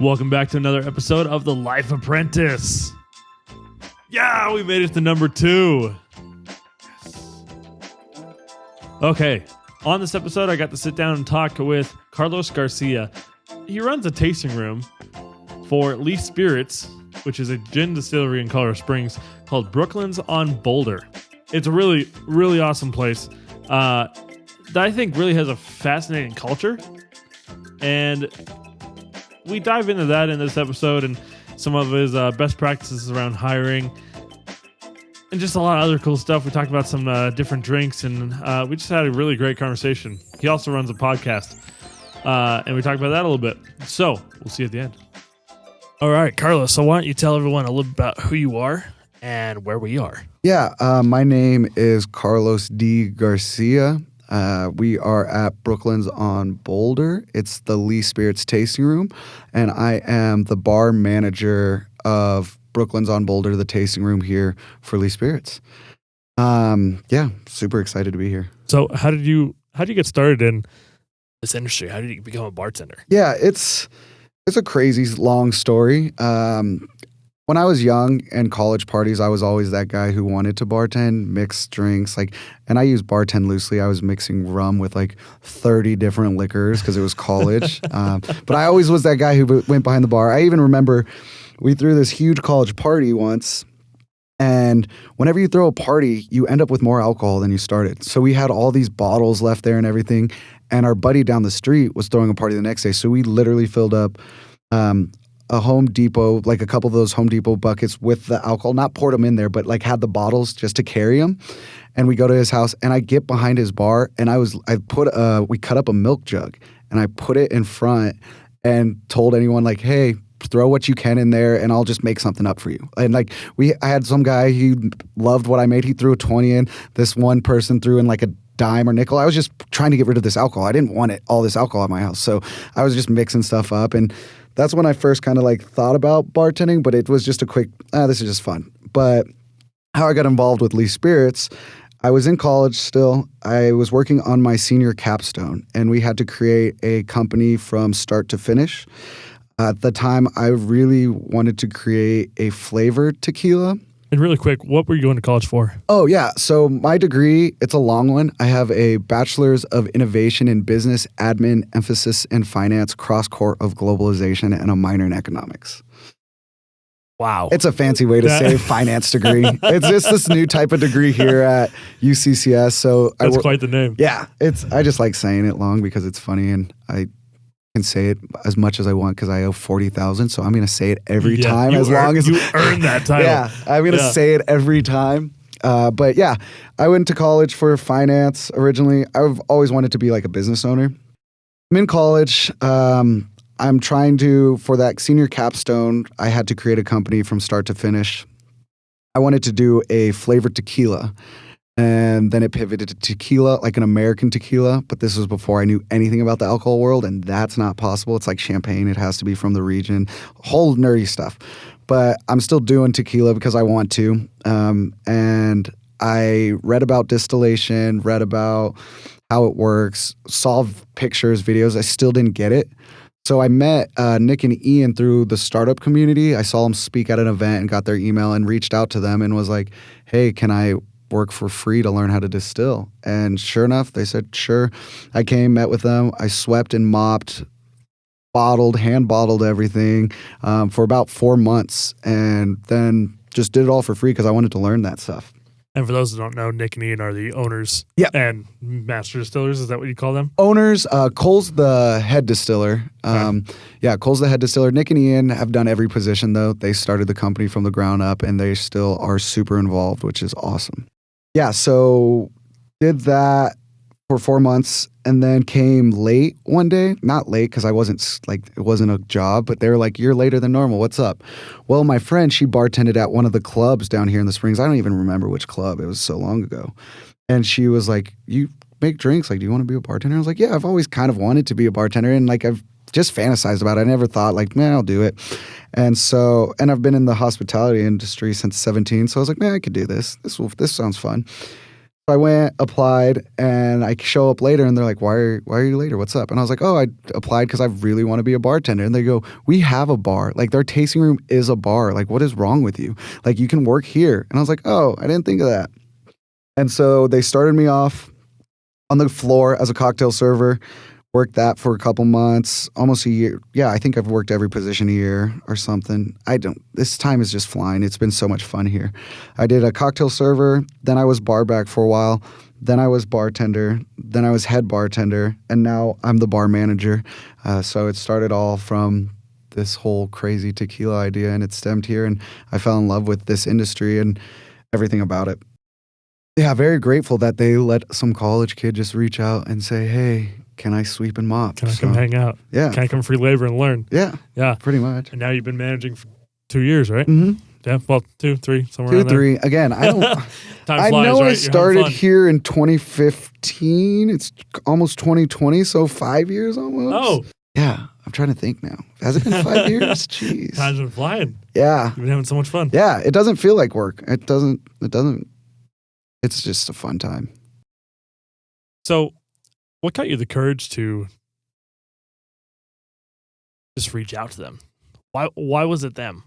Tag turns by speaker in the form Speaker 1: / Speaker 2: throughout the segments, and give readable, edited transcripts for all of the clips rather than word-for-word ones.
Speaker 1: Welcome back to another episode of The Life Apprentice. Yeah, we made it to number 2. Yes. Okay, on this episode, I got to sit down and talk with Carlos Garcia. He runs a tasting room for Leaf Spirits, which is a gin distillery in Colorado Springs called Brooklyn's on Boulder. It's a really, really awesome place that I think really has a fascinating culture. And we dive into that in this episode and some of his best practices around hiring and just a lot of other cool stuff. We talked about some different drinks and we just had a really great conversation. He also runs a podcast and we talked about that a little bit. So we'll see you at the end. All right, Carlos, so why don't you tell everyone a little bit about who you are and where we are?
Speaker 2: Yeah, my name is Carlos D. Garcia. We are at Brooklyn's on Boulder. It's the Leaf Spirits tasting room, and I am the bar manager of Brooklyn's on Boulder, the tasting room here for Leaf Spirits. Super excited to be here.
Speaker 1: So how did you get started in this industry? How did you become a bartender?
Speaker 2: Yeah, it's a crazy long story. When I was young and college parties, I was always that guy who wanted to bartend, mix drinks, and I use bartend loosely. I was mixing rum with 30 different liquors because it was college. But I always was that guy who went behind the bar. I even remember we threw this huge college party once, and whenever you throw a party, you end up with more alcohol than you started. So we had all these bottles left there and everything, and our buddy down the street was throwing a party the next day. So we literally filled up a Home Depot, a couple of those Home Depot buckets with the alcohol, not poured them in there, but had the bottles just to carry them. And we go to his house and I get behind his bar and we cut up a milk jug and I put it in front and told anyone hey, throw what you can in there and I'll just make something up for you. And I had some guy, he loved what I made. He threw a 20 in. This one person threw in a dime or nickel. I was just trying to get rid of this alcohol. I didn't want all this alcohol at my house. So I was just mixing stuff up, and that's when I first kind of thought about bartending, but it was just a quick, this is just fun. But how I got involved with Leaf Spirits, I was in college still. I was working on my senior capstone, and we had to create a company from start to finish. At the time, I really wanted to create a flavored tequila.
Speaker 1: And really quick, what were you going to college for?
Speaker 2: Oh, yeah. So my degree, it's a long one. I have a bachelor's of innovation in business, admin, emphasis in finance, cross-core of globalization, and a minor in economics.
Speaker 1: Wow.
Speaker 2: It's a fancy way to say finance degree. It's just this new type of degree here at UCCS. So
Speaker 1: that's quite the name.
Speaker 2: Yeah. I just like saying it long because it's funny, and I can say it as much as I want because I owe $40,000. So I'm going to say it every time long as
Speaker 1: you earn that title.
Speaker 2: Yeah, I'm going to say it every time. But yeah, I went to college for finance originally. I've always wanted to be a business owner. I'm in college. I'm trying to, for that senior capstone, I had to create a company from start to finish. I wanted to do a flavored tequila. And then it pivoted to tequila, an American tequila. But this was before I knew anything about the alcohol world, and that's not possible. It's like champagne. It has to be from the region. Whole nerdy stuff. But I'm still doing tequila because I want to. And I read about distillation, read about how it works, saw pictures, videos. I still didn't get it. So I met Nick and Ian through the startup community. I saw them speak at an event and got their email and reached out to them and was like, hey, can I work for free to learn how to distill? And sure enough, they said, sure. I came, met with them. I swept and mopped, hand bottled everything for about 4 months, and then just did it all for free because I wanted to learn that stuff.
Speaker 1: And for those who don't know, Nick and Ian are the owners and master distillers. Is that what you call them?
Speaker 2: Owners. Cole's the head distiller. Cole's the head distiller. Nick and Ian have done every position, though. They started the company from the ground up, and they still are super involved, which is awesome. Yeah, so did that for 4 months and then came late one day. Not late because I wasn't it wasn't a job, but they were like, you're later than normal. What's up? Well, my friend, she bartended at one of the clubs down here in the Springs. I don't even remember which club. It was so long ago. And she was like, you make drinks. Do you want to be a bartender? I was like, yeah, I've always kind of wanted to be a bartender. And I've just fantasized about it. I never thought man, I'll do it. And so, and I've been in the hospitality industry since 17. So I was like, man, I could do this. This sounds fun. So I went, applied, and I show up later, and they're like, why are you later? What's up? And I was like, oh, I applied because I really want to be a bartender. And they go, we have a bar. Like, their tasting room is a bar. Like, what is wrong with you? Like, you can work here. And I was like, oh, I didn't think of that. And so they started me off on the floor as a cocktail server. Worked that for a couple months, almost a year. Yeah, I think I've worked every position a year or something. This time is just flying. It's been so much fun here. I did a cocktail server, then I was bar back for a while, then I was bartender, then I was head bartender, and now I'm the bar manager. So it started all from this whole crazy tequila idea, and it stemmed here, and I fell in love with this industry and everything about it. Yeah, very grateful that they let some college kid just reach out and say, hey, can I sweep and mop?
Speaker 1: Can I come hang out?
Speaker 2: Yeah.
Speaker 1: Can I come free labor and learn?
Speaker 2: Yeah.
Speaker 1: Yeah.
Speaker 2: Pretty much.
Speaker 1: And now you've been managing for 2 years, right?
Speaker 2: Mm-hmm.
Speaker 1: Yeah. Well, 2, 3, somewhere
Speaker 2: 2,
Speaker 1: around there.
Speaker 2: 3. Again, I don't.
Speaker 1: Time
Speaker 2: I
Speaker 1: flies,
Speaker 2: know
Speaker 1: right?
Speaker 2: I started here in 2015. It's almost 2020, so 5 years almost.
Speaker 1: Oh.
Speaker 2: Yeah. I'm trying to think now. Has it been 5 years? Jeez.
Speaker 1: Time's been flying.
Speaker 2: Yeah.
Speaker 1: You've been having so much fun.
Speaker 2: Yeah. It doesn't feel like work. It doesn't. It's just a fun time.
Speaker 1: So, what got you the courage to just reach out to them? Why was it them?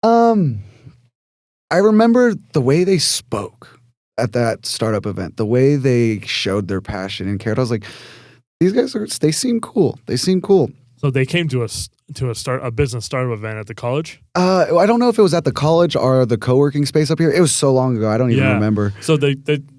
Speaker 2: I remember the way they spoke at that startup event, the way they showed their passion and cared. I was like, these guys they seem cool. They seem cool.
Speaker 1: So they came to a business startup event at the college?
Speaker 2: I don't know if it was at the college or the co-working space up here. It was so long ago. I don't even remember.
Speaker 1: So they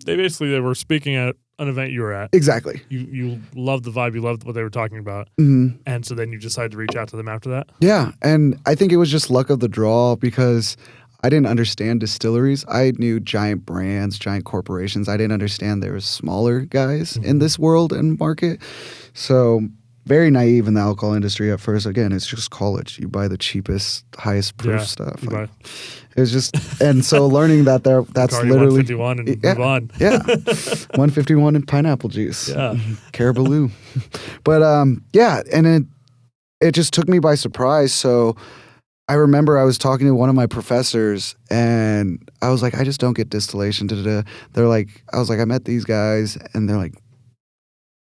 Speaker 1: basically were speaking at an event you were at.
Speaker 2: Exactly.
Speaker 1: You loved the vibe. You loved what they were talking about.
Speaker 2: Mm-hmm.
Speaker 1: And so then you decided to reach out to them after that?
Speaker 2: Yeah. And I think it was just luck of the draw because I didn't understand distilleries. I knew giant brands, giant corporations. I didn't understand there was smaller guys in this world and market. So very naive in the alcohol industry at first. Again, it's just college. You buy the cheapest, highest proof stuff. Like, it was just, and so learning that that's
Speaker 1: Bacardi
Speaker 2: literally
Speaker 1: 151 and move on.
Speaker 2: Yeah, 151 and pineapple juice.
Speaker 1: Yeah,
Speaker 2: Caribou. But yeah, and it just took me by surprise. So I remember I was talking to one of my professors, and I was like, I just don't get distillation. They're like, I was like, I met these guys, and they're like,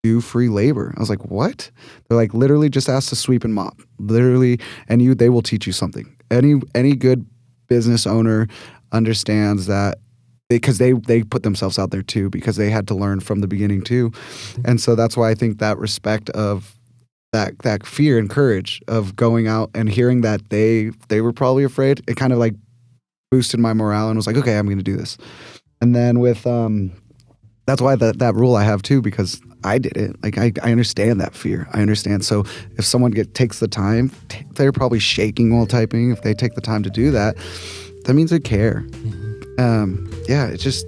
Speaker 2: do free labor. I was like, what? They're like, literally just ask to sweep and mop. Literally, and they will teach you something. Any good business owner understands that because they put themselves out there too, because they had to learn from the beginning too. And so that's why I think that respect of that fear and courage of going out and hearing that they were probably afraid, it kind of like boosted my morale and was like, okay, I'm going to do this. And then with that's why that rule I have too, because I did it. Like I understand that fear. I understand. So if someone takes the time, they're probably shaking while typing. If they take the time to do that, that means they care. Yeah, it's just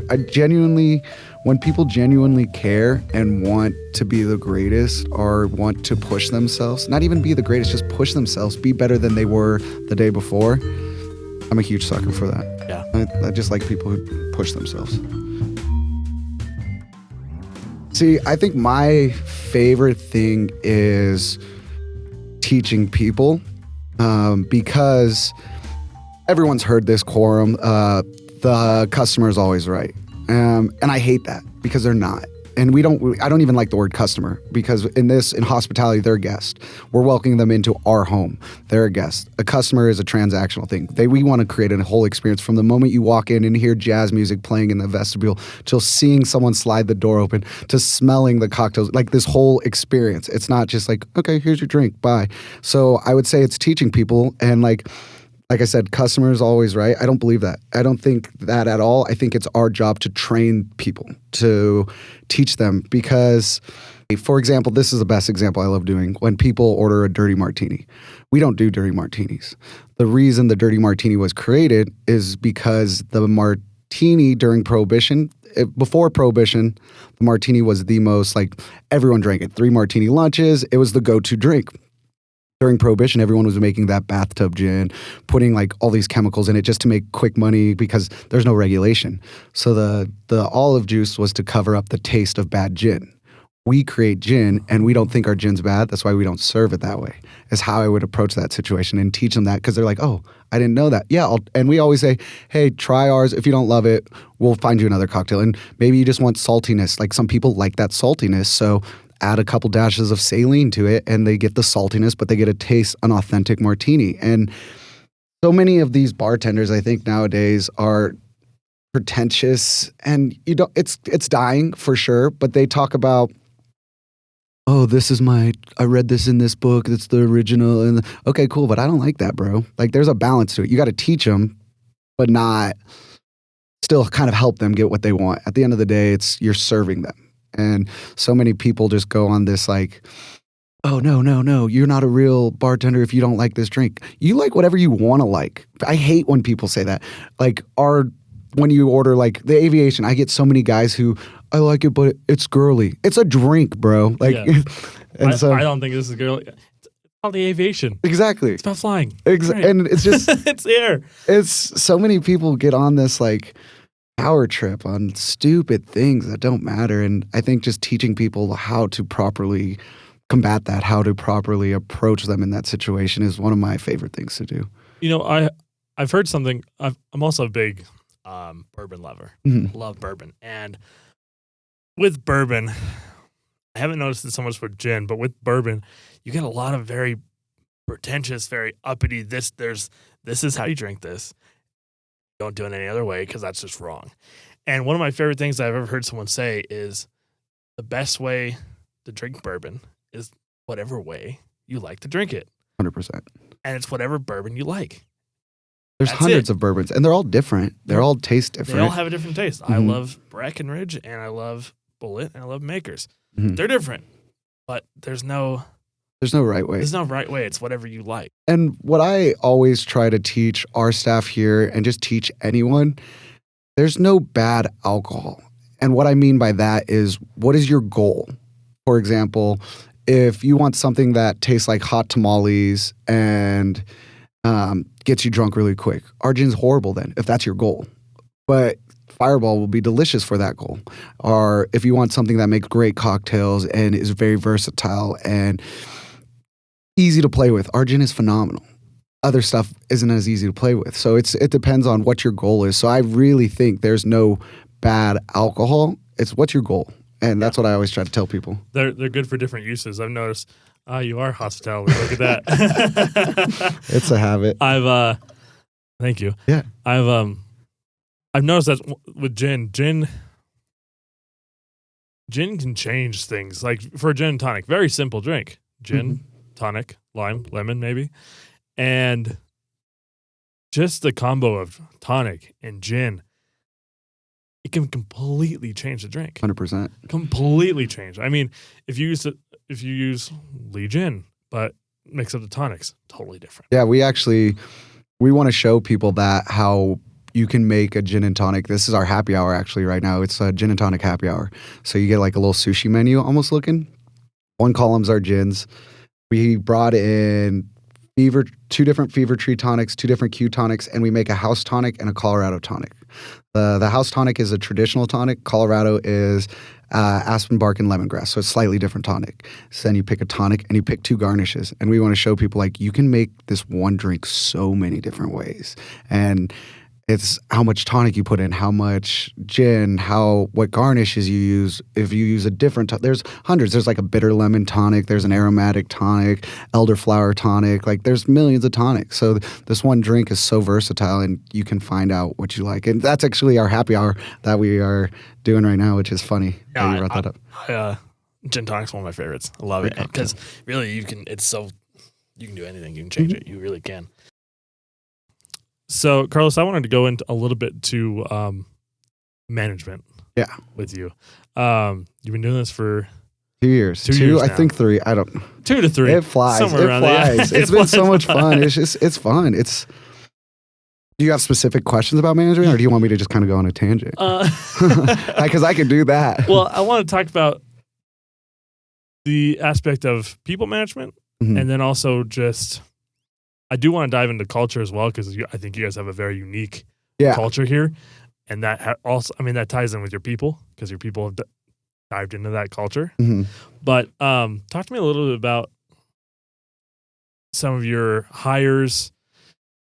Speaker 2: I genuinely, when people genuinely care and want to be the greatest or want to push themselves, not even be the greatest, just push themselves, be better than they were the day before. I'm a huge sucker for that.
Speaker 1: Yeah,
Speaker 2: I just like people who push themselves. See, I think my favorite thing is teaching people because everyone's heard this quorum, the customer is always right. And I hate that because they're not. And I don't even like the word customer because in hospitality, they're a guest. We're welcoming them into our home. They're a guest. A customer is a transactional thing. We want to create a whole experience from the moment you walk in and hear jazz music playing in the vestibule till seeing someone slide the door open to smelling the cocktails, like this whole experience. It's not just like, okay, here's your drink, bye. So I would say it's teaching people and like I said, customer is always right. I don't believe that. I don't think that at all. I think it's our job to train people, to teach them because, for example, this is the best example I love doing. When people order a dirty martini, we don't do dirty martinis. The reason the dirty martini was created is because the martini during Prohibition, before Prohibition, the martini was the most, like, everyone drank it. 3 martini lunches, it was the go-to drink. During Prohibition, everyone was making that bathtub gin, putting like all these chemicals in it just to make quick money because there's no regulation. So the olive juice was to cover up the taste of bad gin. we create gin and we don't think our gin's bad. That's why we don't serve it that way, is how I would approach that situation and teach them that, because they're like, oh, I didn't know that. Yeah. And we always say, hey, try ours. If you don't love it, we'll find you another cocktail. And maybe you just want saltiness. Like some people like that saltiness. So add a couple dashes of saline to it and they get the saltiness, but they get to taste an authentic martini. And so many of these bartenders, I think nowadays, are pretentious, and it's dying for sure, but they talk about, oh, I read this in this book, it's the original, and okay, cool, but I don't like that, bro. Like there's a balance to it. You got to teach them, but not still kind of help them get what they want. At the end of the day, you're serving them. And so many people just go on this like, oh, no, you're not a real bartender if you don't like this drink. You like whatever you want to like. I hate when people say that. Like when you order like the Aviation, I get so many guys who, I like it, but it's girly. It's a drink, bro. Like,
Speaker 1: yeah.
Speaker 2: and
Speaker 1: I don't think this is girly. It's about the aviation.
Speaker 2: Exactly.
Speaker 1: It's about flying.
Speaker 2: Right. And it's just,
Speaker 1: it's the air.
Speaker 2: It's so many people get on this like power trip on stupid things that don't matter. And I think just teaching people how to properly combat that, how to properly approach them in that situation is one of my favorite things to do.
Speaker 1: You know, I've heard something. I'm also a big bourbon lover.
Speaker 2: Mm-hmm.
Speaker 1: Love bourbon. And with bourbon, I haven't noticed it so much with gin, but with bourbon, you get a lot of very pretentious, very uppity, this is how you drink this. Don't do it any other way because that's just wrong. And one of my favorite things I've ever heard someone say is the best way to drink bourbon is whatever way you like to drink it.
Speaker 2: 100%.
Speaker 1: And it's whatever bourbon you like.
Speaker 2: There's hundreds of bourbons, and they're all different. They all taste different.
Speaker 1: They all have a different taste.
Speaker 2: Mm-hmm.
Speaker 1: I love Breckenridge, and I love Bullet, and I love Makers.
Speaker 2: Mm-hmm.
Speaker 1: They're different, but there's no
Speaker 2: right way.
Speaker 1: There's no right way. It's whatever you like.
Speaker 2: And what I always try to teach our staff here, and just teach anyone, there's no bad alcohol. And what I mean by that is, what is your goal? For example, if you want something that tastes like hot tamales and gets you drunk really quick, our gin's horrible then, if that's your goal. But Fireball will be delicious for that goal. Or if you want something that makes great cocktails and is very versatile and easy to play with, our gin is phenomenal. Other stuff isn't as easy to play with. So it depends on what your goal is. So I really think there's no bad alcohol. It's what's your goal. And that's what I always try to tell people.
Speaker 1: They're good for different uses. I've noticed. You are hospitality. Look at that.
Speaker 2: It's a habit.
Speaker 1: Thank you.
Speaker 2: Yeah.
Speaker 1: I've noticed that with gin can change things. Like for a gin and tonic, very simple drink. Gin, tonic, lime, lemon, maybe. And just the combo of tonic and gin, it can completely change the drink.
Speaker 2: 100%.
Speaker 1: Completely change. I mean, if you use Lee Gin, but mix up the tonics, totally different.
Speaker 2: Yeah, we want to show people that how you can make a gin and tonic. This is our happy hour actually right now. It's a gin and tonic happy hour. So you get like a little sushi menu almost looking. One column's our gins. We brought in two different Fever Tree tonics, two different Q tonics, and we make a house tonic and a Colorado tonic. The house tonic is a traditional tonic. Colorado is aspen bark and lemongrass, so it's slightly different tonic. So then you pick a tonic and you pick two garnishes. And we want to show people like you can make this one drink so many different ways. And it's how much tonic you put in, how much gin, what garnishes you use. If you use a different, there's hundreds. There's like a bitter lemon tonic. There's an aromatic tonic, elderflower tonic. Like there's millions of tonics. So this one drink is so versatile, and you can find out what you like. And that's actually our happy hour that we are doing right now, which is funny that you brought that up.
Speaker 1: Gin tonic's one of my favorites. I love it because really you can do anything. You can change it. You really can. So, Carlos, I wanted to go into a little bit to management.
Speaker 2: Yeah.
Speaker 1: With you. You've been doing this for
Speaker 2: 2 years.
Speaker 1: 2 years
Speaker 2: I think 3. I don't.
Speaker 1: 2 to 3.
Speaker 2: It flies.
Speaker 1: Somewhere around there.
Speaker 2: It's been so much fun. It's fun. Do you have specific questions about management, or do you want me to just kind of go on a tangent? Because I could do that.
Speaker 1: Well, I want to talk about the aspect of people management, and then also just. I do want to dive into culture as well, because I think you guys have a very unique culture here, and that also, that ties in with your people, because your people dived into that culture.
Speaker 2: Mm-hmm.
Speaker 1: But talk to me a little bit about some of your hires,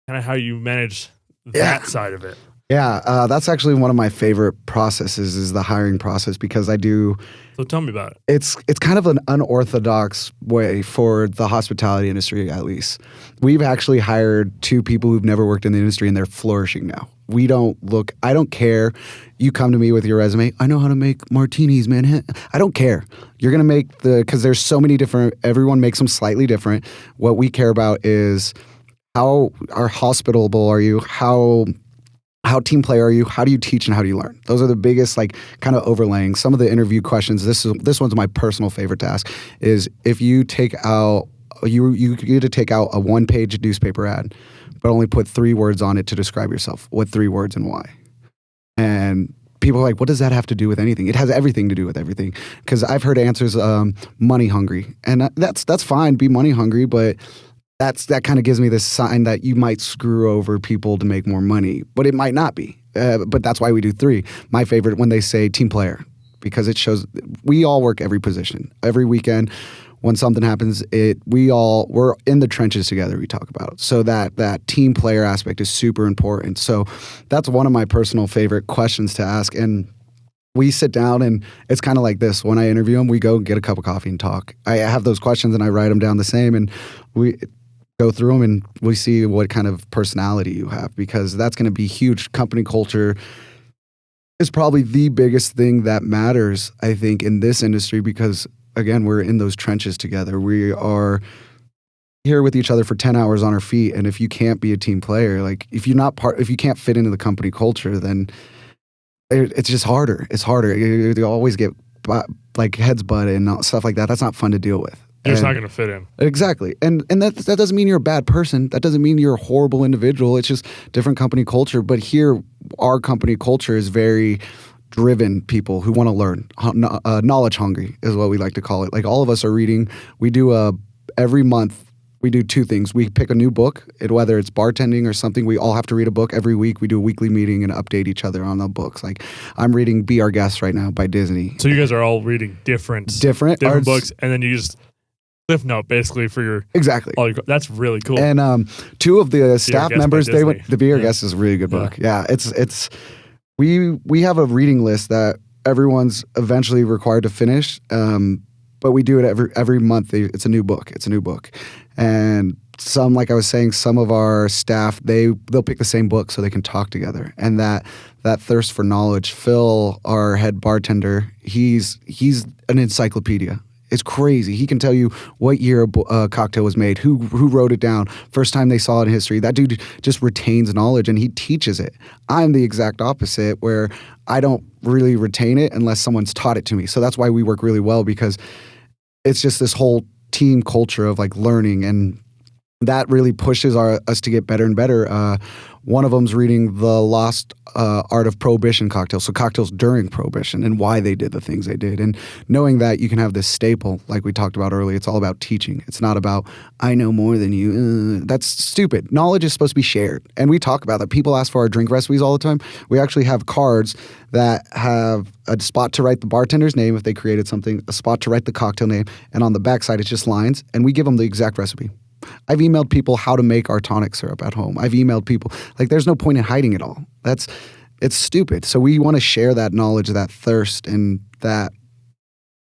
Speaker 1: kind of how you manage that side of it.
Speaker 2: Yeah, that's actually one of my favorite processes is the hiring process because I do.
Speaker 1: So tell me about it.
Speaker 2: It's kind of an unorthodox way for the hospitality industry, at least. We've actually hired 2 people who've never worked in the industry and they're flourishing now. I don't care. You come to me with your resume. I know how to make martinis, man. I don't care. You're going to because there's so many different, everyone makes them slightly different. What we care about is how hospitable are you? How team player are you? How do you teach and how do you learn? Those are the biggest, like, kind of overlaying. Some of the interview questions, this one's my personal favorite to ask, is if you take out, you get to take out a 1-page newspaper ad, but only put 3 words on it to describe yourself. What 3 words and why? And people are like, what does that have to do with anything? It has everything to do with everything. Because I've heard answers, money hungry. And that's fine, be money hungry, but that kind of gives me this sign that you might screw over people to make more money, but it might not be. But that's why we do 3. My favorite when they say team player, because it shows we all work every position. Every weekend when something happens, we're in the trenches together, we talk about. So that team player aspect is super important. So that's one of my personal favorite questions to ask. And we sit down and it's kind of like this. When I interview them, we go get a cup of coffee and talk. I have those questions and I write them down the same, and we go through them and we see what kind of personality you have, because that's going to be huge. Company culture is probably the biggest thing that matters, I think, in this industry, because again, we're in those trenches together. We are here with each other for 10 hours on our feet. And if you can't be a team player, like if you can't fit into the company culture, then it's just harder. It's harder. You always get like heads butted and stuff like that. That's not fun to deal with.
Speaker 1: You're just not going to fit in.
Speaker 2: Exactly. And that doesn't mean you're a bad person. That doesn't mean you're a horrible individual. It's just different company culture. But here, our company culture is very driven people who want to learn. Knowledge hungry is what we like to call it. Like all of us are reading. We do every month, we do 2 things. We pick a new book, whether it's bartending or something. We all have to read a book every week. We do a weekly meeting and update each other on the books. Like I'm reading Be Our Guest right now by Disney.
Speaker 1: So you guys are all reading different books, and then you just Cliff Note basically for your
Speaker 2: exactly.
Speaker 1: That's really cool.
Speaker 2: And 2 of the staff members, they went. The Be Our Guest is a really good book. Yeah, it's we have a reading list that everyone's eventually required to finish. But we do it every month. It's a new book. And some, like I was saying, some of our staff, they'll pick the same book so they can talk together. And that thirst for knowledge. Phil, our head bartender, he's an encyclopedia. It's crazy. He can tell you what year a cocktail was made, who wrote it down, first time they saw it in history. That dude just retains knowledge and he teaches it. I'm the exact opposite, where I don't really retain it unless someone's taught it to me. So that's why we work really well, because it's just this whole team culture of like learning, and that really pushes us to get better and better. One of them's reading The Lost Art of Prohibition cocktails, so cocktails during Prohibition and why they did the things they did. And knowing that you can have this staple, like we talked about earlier, it's all about teaching. It's not about, I know more than you. That's stupid. Knowledge is supposed to be shared. And we talk about that. People ask for our drink recipes all the time. We actually have cards that have a spot to write the bartender's name if they created something, a spot to write the cocktail name, and on the backside it's just lines, and we give them the exact recipe. I've emailed people how to make our tonic syrup at home. I've emailed people. Like, there's no point in hiding it all. It's stupid. So we want to share that knowledge, that thirst, and that,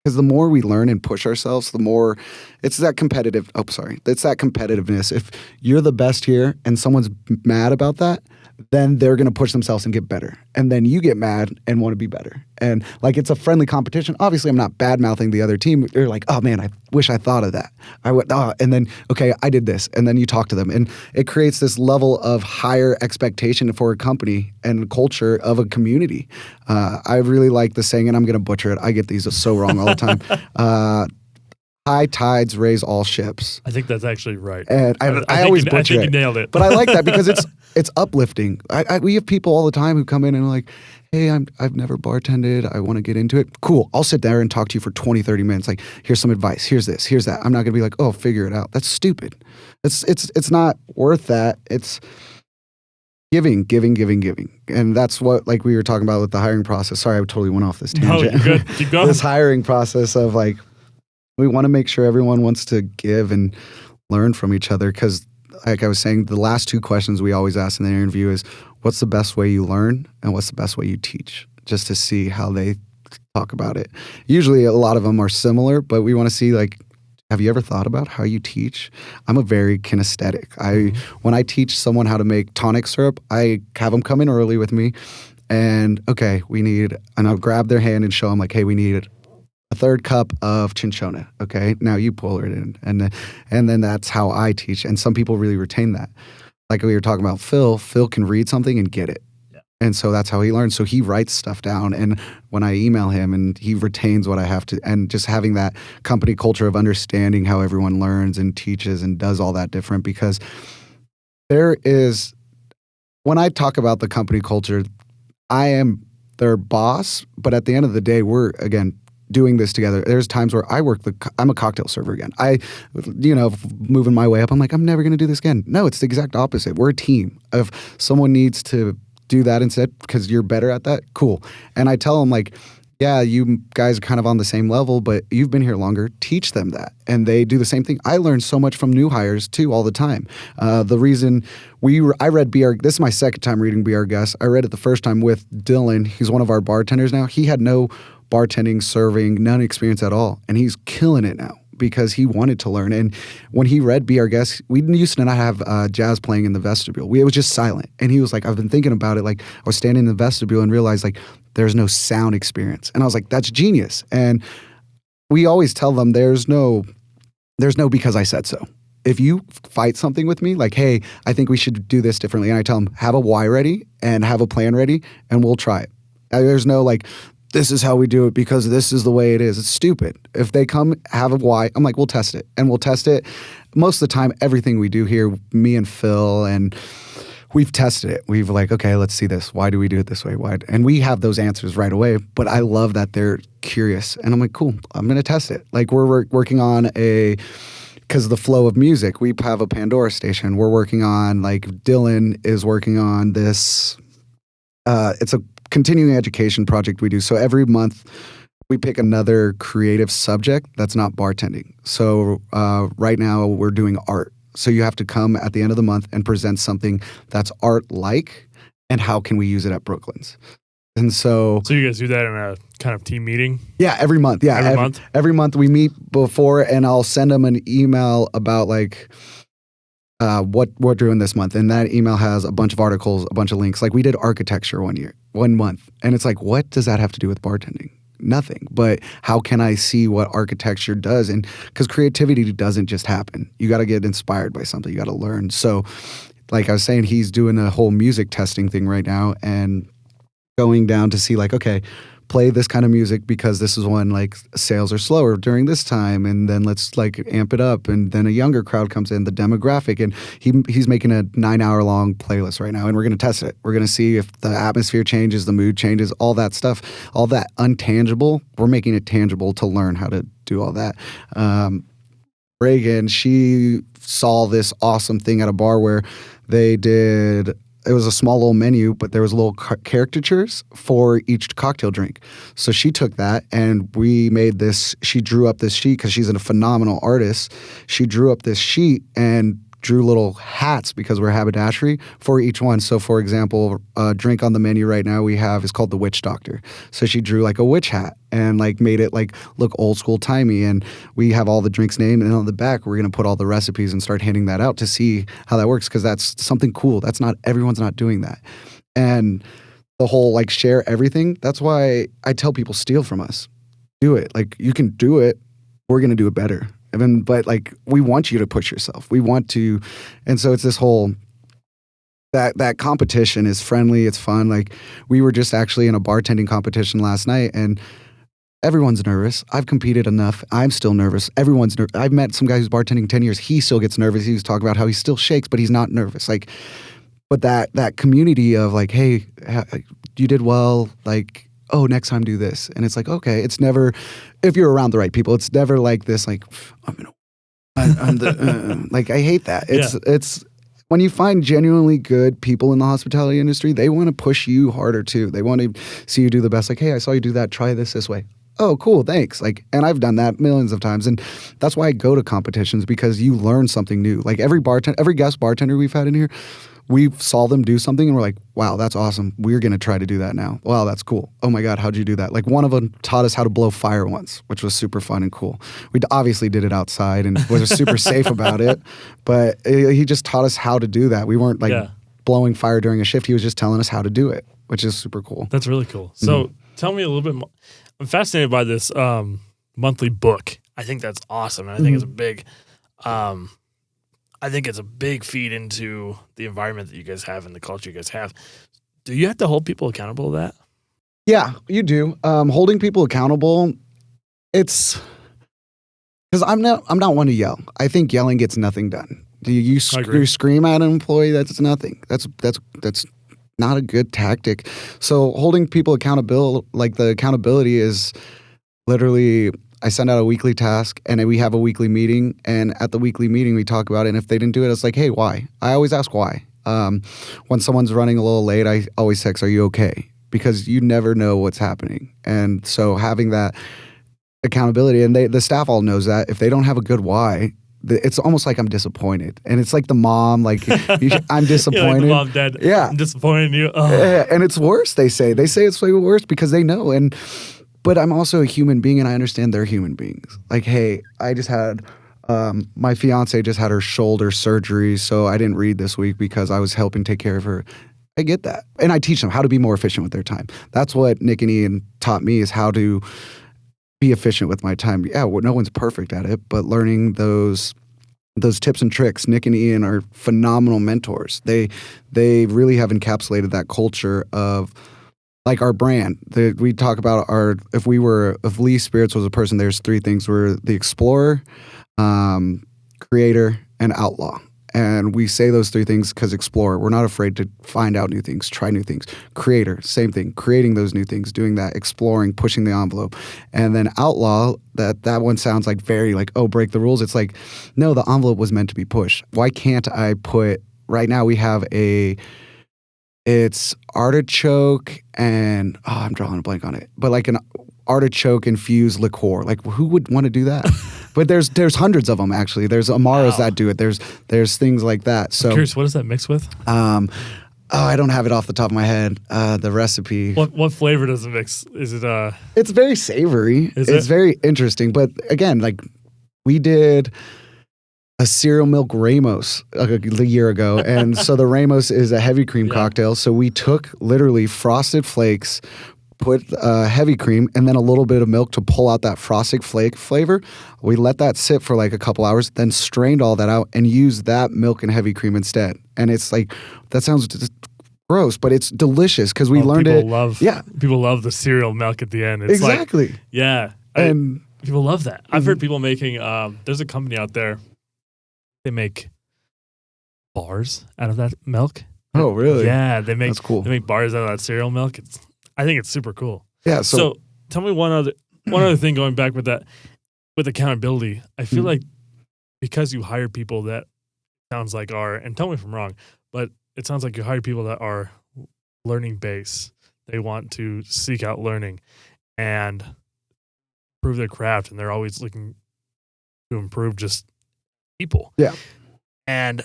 Speaker 2: because the more we learn and push ourselves, the more it's that it's that competitiveness. If you're the best here and someone's mad about that, then they're going to push themselves and get better. And then you get mad and want to be better. And like, it's a friendly competition. Obviously, I'm not bad-mouthing the other team. They're like, oh man, I wish I thought of that. And then, okay, I did this. And then you talk to them. And it creates this level of higher expectation for a company and culture of a community. I really like the saying, and I'm going to butcher it. I get these so wrong all the time. High tides raise all ships.
Speaker 1: I think that's actually right.
Speaker 2: And I always butcher it.
Speaker 1: I think you nailed it.
Speaker 2: But I like that because it's uplifting. We have people all the time who come in and are like, hey, I've never bartended. I want to get into it. Cool. I'll sit there and talk to you for 20, 30 minutes. Like, here's some advice. Here's this. Here's that. I'm not going to be like, oh, figure it out. That's stupid. It's not worth that. Giving. And that's what, like we were talking about with the hiring process. Sorry, I totally went off this
Speaker 1: No,
Speaker 2: tangent.
Speaker 1: you're good. Keep going.
Speaker 2: This hiring process of like, we want to make sure everyone wants to give and learn from each other. Because like I was saying, the last two questions we always ask in the interview is, what's the best way you learn and what's the best way you teach? Just to see how they talk about it. Usually a lot of them are similar, but we want to see like, have you ever thought about how you teach? I'm a very kinesthetic. When I teach someone how to make tonic syrup, I have them come in early with me and and I'll grab their hand and show them like, hey, we need a third cup of cinchona. Okay, now you pour it in. And then that's how I teach. And some people really retain that. Like we were talking about Phil can read something and get it. And so that's how he learns. So he writes stuff down. And when I email him and he retains what I have to, and just having that company culture of understanding how everyone learns and teaches and does all that different, because when I talk about the company culture, I am their boss, but at the end of the day, we're, again, doing this together. There's times where I'm a cocktail server again. Moving my way up, I'm like, I'm never going to do this again. No, it's the exact opposite. We're a team. If someone needs to do that instead because you're better at that, cool. And I tell them like, yeah, you guys are kind of on the same level, but you've been here longer. Teach them that. And they do the same thing. I learn so much from new hires too all the time. The reason I read Be Our, this is my second time reading Be Our Guest. I read it the first time with Dylan. He's one of our bartenders now. He had no bartending, serving, none experience at all. And he's killing it now because he wanted to learn. And when he read Be Our Guest, we used to not have jazz playing in the vestibule. It was just silent. And he was like, I've been thinking about it. Like I was standing in the vestibule and realized like there's no sound experience. And I was like, that's genius. And we always tell them there's no because I said so. If you fight something with me, like, hey, I think we should do this differently. And I tell them, have a why ready and have a plan ready and we'll try it. There's no like, this is how we do it because this is the way it is. It's stupid. If they come have a why, I'm like, we'll test it. And we'll test it. Most of the time, everything we do here, me and Phil, and we've tested it. We've like, okay, let's see this. Why do we do it this way? Why? And we have those answers right away. But I love that they're curious. And I'm like, cool, I'm going to test it. Like we're working on because of the flow of music, we have a Pandora station. We're working on, like Dylan is working on this. It's a continuing education project we do. So every month we pick another creative subject that's not bartending. So right now we're doing art. So you have to come at the end of the month and present something that's art-like and how can we use it at Brooklyn's. And so
Speaker 1: you guys do that in a kind of team meeting?
Speaker 2: Yeah, every month. Yeah, every month we meet before and I'll send them an email about like what we're doing this month. And that email has a bunch of articles, a bunch of links. Like we did architecture one month. And it's like, what does that have to do with bartending? Nothing. But how can I see what architecture does? And because creativity doesn't just happen. You got to get inspired by something. You got to learn. So like I was saying, he's doing a whole music testing thing right now and going down to see like, okay, play this kind of music because this is when like sales are slower during this time, and then let's like amp it up, and then a younger crowd comes in, the demographic, and he's making a 9-hour long playlist right now, and we're going to test it. We're going to see if the atmosphere changes, the mood changes, all that stuff, all that untangible. We're making it tangible to learn how to do all that. Reagan, she saw this awesome thing at a bar where they did. It was a small little menu, but there was little caricatures for each cocktail drink. So she took that and we made this, she drew up this sheet because she's a phenomenal artist. She drew up this sheet and drew little hats because we're haberdashery for each one. So for example, a drink on the menu right now we have is called the Witch Doctor. So she drew like a witch hat and like made it like look old school timey. And we have all the drinks named, and on the back we're going to put all the recipes and start handing that out to see how that works, because that's something cool. Everyone's not doing that. And the whole like share everything, that's why I tell people steal from us. Do it. Like you can do it. We're going to do it better. But like we want you to push yourself. We want to, and so it's this whole that competition is friendly. It's fun. Like we were just actually in a bartending competition last night, and everyone's nervous. I've competed enough. I'm still nervous. Everyone's nervous. I've met some guy who's bartending 10 years. He still gets nervous. He was talking about how he still shakes, but he's not nervous. Like, but that community of like, hey, you did well. Like, oh, next time do this. And it's like, okay, it's never, if you're around the right people, it's never like this, like, I'm the, like, I hate that. It's when you find genuinely good people in the hospitality industry, they want to push you harder too. They want to see you do the best. Like, hey, I saw you do that. Try this way. Oh, cool. Thanks. Like, and I've done that millions of times. And that's why I go to competitions, because you learn something new. Like every guest bartender we've had in here, we saw them do something and we're like, wow, that's awesome. We're going to try to do that now. Wow, that's cool. Oh my God, how'd you do that? Like one of them taught us how to blow fire once, which was super fun and cool. We obviously did it outside and was super safe about it, but he just taught us how to do that. We weren't like blowing fire during a shift. He was just telling us how to do it, which is super cool.
Speaker 1: That's really cool. So tell me a little bit more. I'm fascinated by this monthly book. I think that's awesome. And I think it's a big... I think it's a big feed into the environment that you guys have and the culture you guys have. Do you have to hold people accountable to that?
Speaker 2: Yeah, you do. Holding people accountable, it's because I'm not one to yell. I think yelling gets nothing done. You scream at an employee, that's nothing. That's not a good tactic. So holding people accountable, like the accountability is literally, I send out a weekly task and we have a weekly meeting, and at the weekly meeting we talk about it, and if they didn't do it, it's like, hey, why? I always ask why. When someone's running a little late, I always text, are you okay? Because you never know what's happening. And so having that accountability, and the staff all knows that, if they don't have a good why, it's almost like I'm disappointed. And it's like the mom, like, I'm disappointed.
Speaker 1: Like the mom, dad, I'm disappointed in you. Oh.
Speaker 2: Yeah, and it's worse, they say. They say it's way worse because they know. But I'm also a human being, and I understand they're human beings. Like, hey, I just had, my fiance just had her shoulder surgery, so I didn't read this week because I was helping take care of her. I get that. And I teach them how to be more efficient with their time. That's what Nick and Ian taught me, is how to be efficient with my time. Yeah, well, no one's perfect at it, but learning those tips and tricks. Nick and Ian are phenomenal mentors. They really have encapsulated that culture of, like, our brand. We talk about if Lee Spirits was a person, there's three things. We're the explorer, creator, and outlaw. And we say those three things because explorer, we're not afraid to find out new things, try new things. Creator, same thing, creating those new things, doing that, exploring, pushing the envelope. And then outlaw, that one sounds like very like, oh, break the rules. It's like, no, the envelope was meant to be pushed. Why can't I put, right now we have it's artichoke and, I'm drawing a blank on it, but like an artichoke infused liqueur. Like, who would want to do that? But there's hundreds of them, actually. There's Amaros that do it. There's things like that. So
Speaker 1: I'm curious, what does that mix with?
Speaker 2: I don't have it off the top of my head. The recipe.
Speaker 1: What flavor does it mix? Is it
Speaker 2: It's very savory.
Speaker 1: It's
Speaker 2: very interesting. But again, like, we did a cereal milk Ramos a year ago. And so the Ramos is a heavy cream cocktail. So we took literally Frosted Flakes, put heavy cream, and then a little bit of milk to pull out that frosted flake flavor. We let that sit for like a couple hours, then strained all that out and used that milk and heavy cream instead. And it's like, that sounds just gross, but it's delicious because we learned it.
Speaker 1: People love the cereal milk at the end. It's
Speaker 2: exactly.
Speaker 1: And people love that. I've heard people making, there's a company out there, they make bars out of that milk.
Speaker 2: Oh, really?
Speaker 1: Yeah,
Speaker 2: That's cool.
Speaker 1: They make bars out of that cereal milk. I think it's super cool.
Speaker 2: Yeah.
Speaker 1: So tell me one other thing going back with that, with accountability. I feel like because you hire people that sounds like and tell me if I'm wrong, but it sounds like you hire people that are learning based. They want to seek out learning and improve their craft, and they're always looking to improve just people.
Speaker 2: Yeah.
Speaker 1: And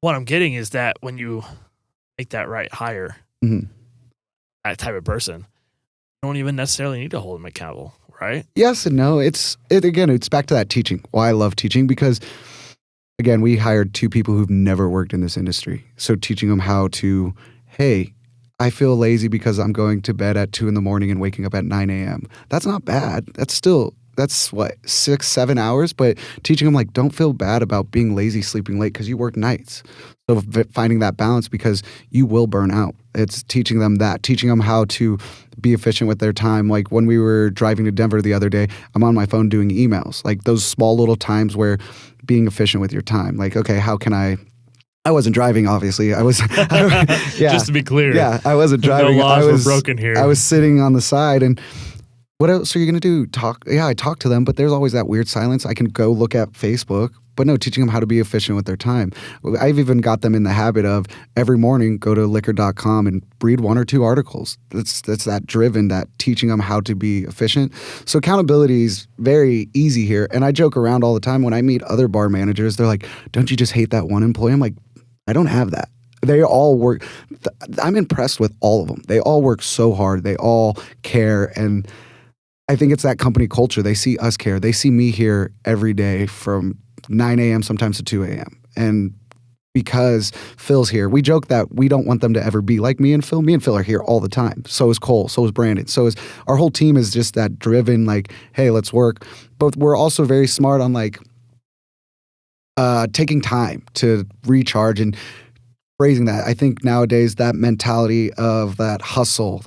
Speaker 1: what I'm getting is that when you make that right hire, that type of person, you don't even necessarily need to hold them accountable, right?
Speaker 2: Yes and no. It's back to that teaching. Why I love teaching, because again, we hired two people who've never worked in this industry. So teaching them how to, hey, I feel lazy because I'm going to bed at 2 a.m. and waking up at 9 a.m. That's not bad. That's what, 6-7 hours? But teaching them, like, don't feel bad about being lazy, sleeping late, because you work nights. So finding that balance, because you will burn out. It's teaching them how to be efficient with their time. Like when we were driving to Denver the other day, I'm on my phone doing emails. Like those small little times where being efficient with your time. Like, okay, how can I wasn't driving, obviously.
Speaker 1: Just to be clear.
Speaker 2: Yeah, I wasn't driving.
Speaker 1: No laws were broken here.
Speaker 2: I was sitting on the side, and what else are you going to do? Talk? Yeah, I talk to them, but there's always that weird silence. I can go look at Facebook, But no, teaching them how to be efficient with their time. I've even got them in the habit of every morning go to liquor.com and read 1 or 2 articles. That's that driven, that teaching them how to be efficient. So accountability is very easy here. And I joke around all the time when I meet other bar managers. They're like, don't you just hate that one employee? I'm like, I don't have that. They all work. I'm impressed with all of them. They all work so hard. They all care. And I think it's that company culture. They see us care. They see me here every day from 9 a.m. sometimes to 2 a.m. And because Phil's here, we joke that we don't want them to ever be like me and Phil. Me and Phil are here all the time. So is Cole. So is Brandon. So is our whole team is just that driven, like, hey, let's work. But we're also very smart on like taking time to recharge and phrasing that. I think nowadays that mentality of that hustle.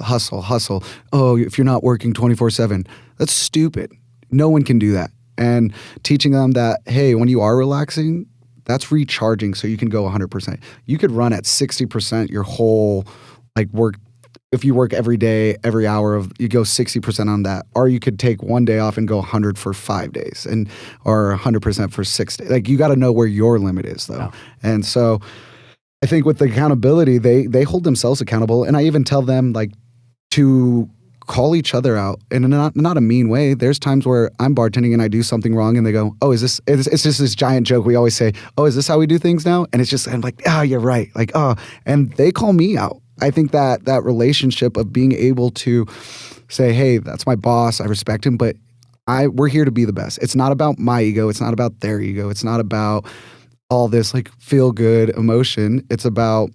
Speaker 2: Oh, if you're not working 24/7, that's stupid. No one can do that. And teaching them that, hey, when you are relaxing, that's recharging so you can go 100%. You could run at 60% your whole like work. If you work every day, every hour of, you go 60% on that. Or you could take one day off and go 100 for 5 days or 100% for 6 days. Like you got to know where your limit is though. Yeah. And so I think with the accountability, they hold themselves accountable. And I even tell them like to call each other out in not a mean way. There's times where I'm bartending and I do something wrong and they go, oh, it's just this giant joke. We always say, oh, is this how we do things now? And it's just, I'm like, oh, you're right. Like, oh, and they call me out. I think that relationship of being able to say, hey, that's my boss. I respect him, but we're here to be the best. It's not about my ego. It's not about their ego. It's not about all this like feel good emotion. It's about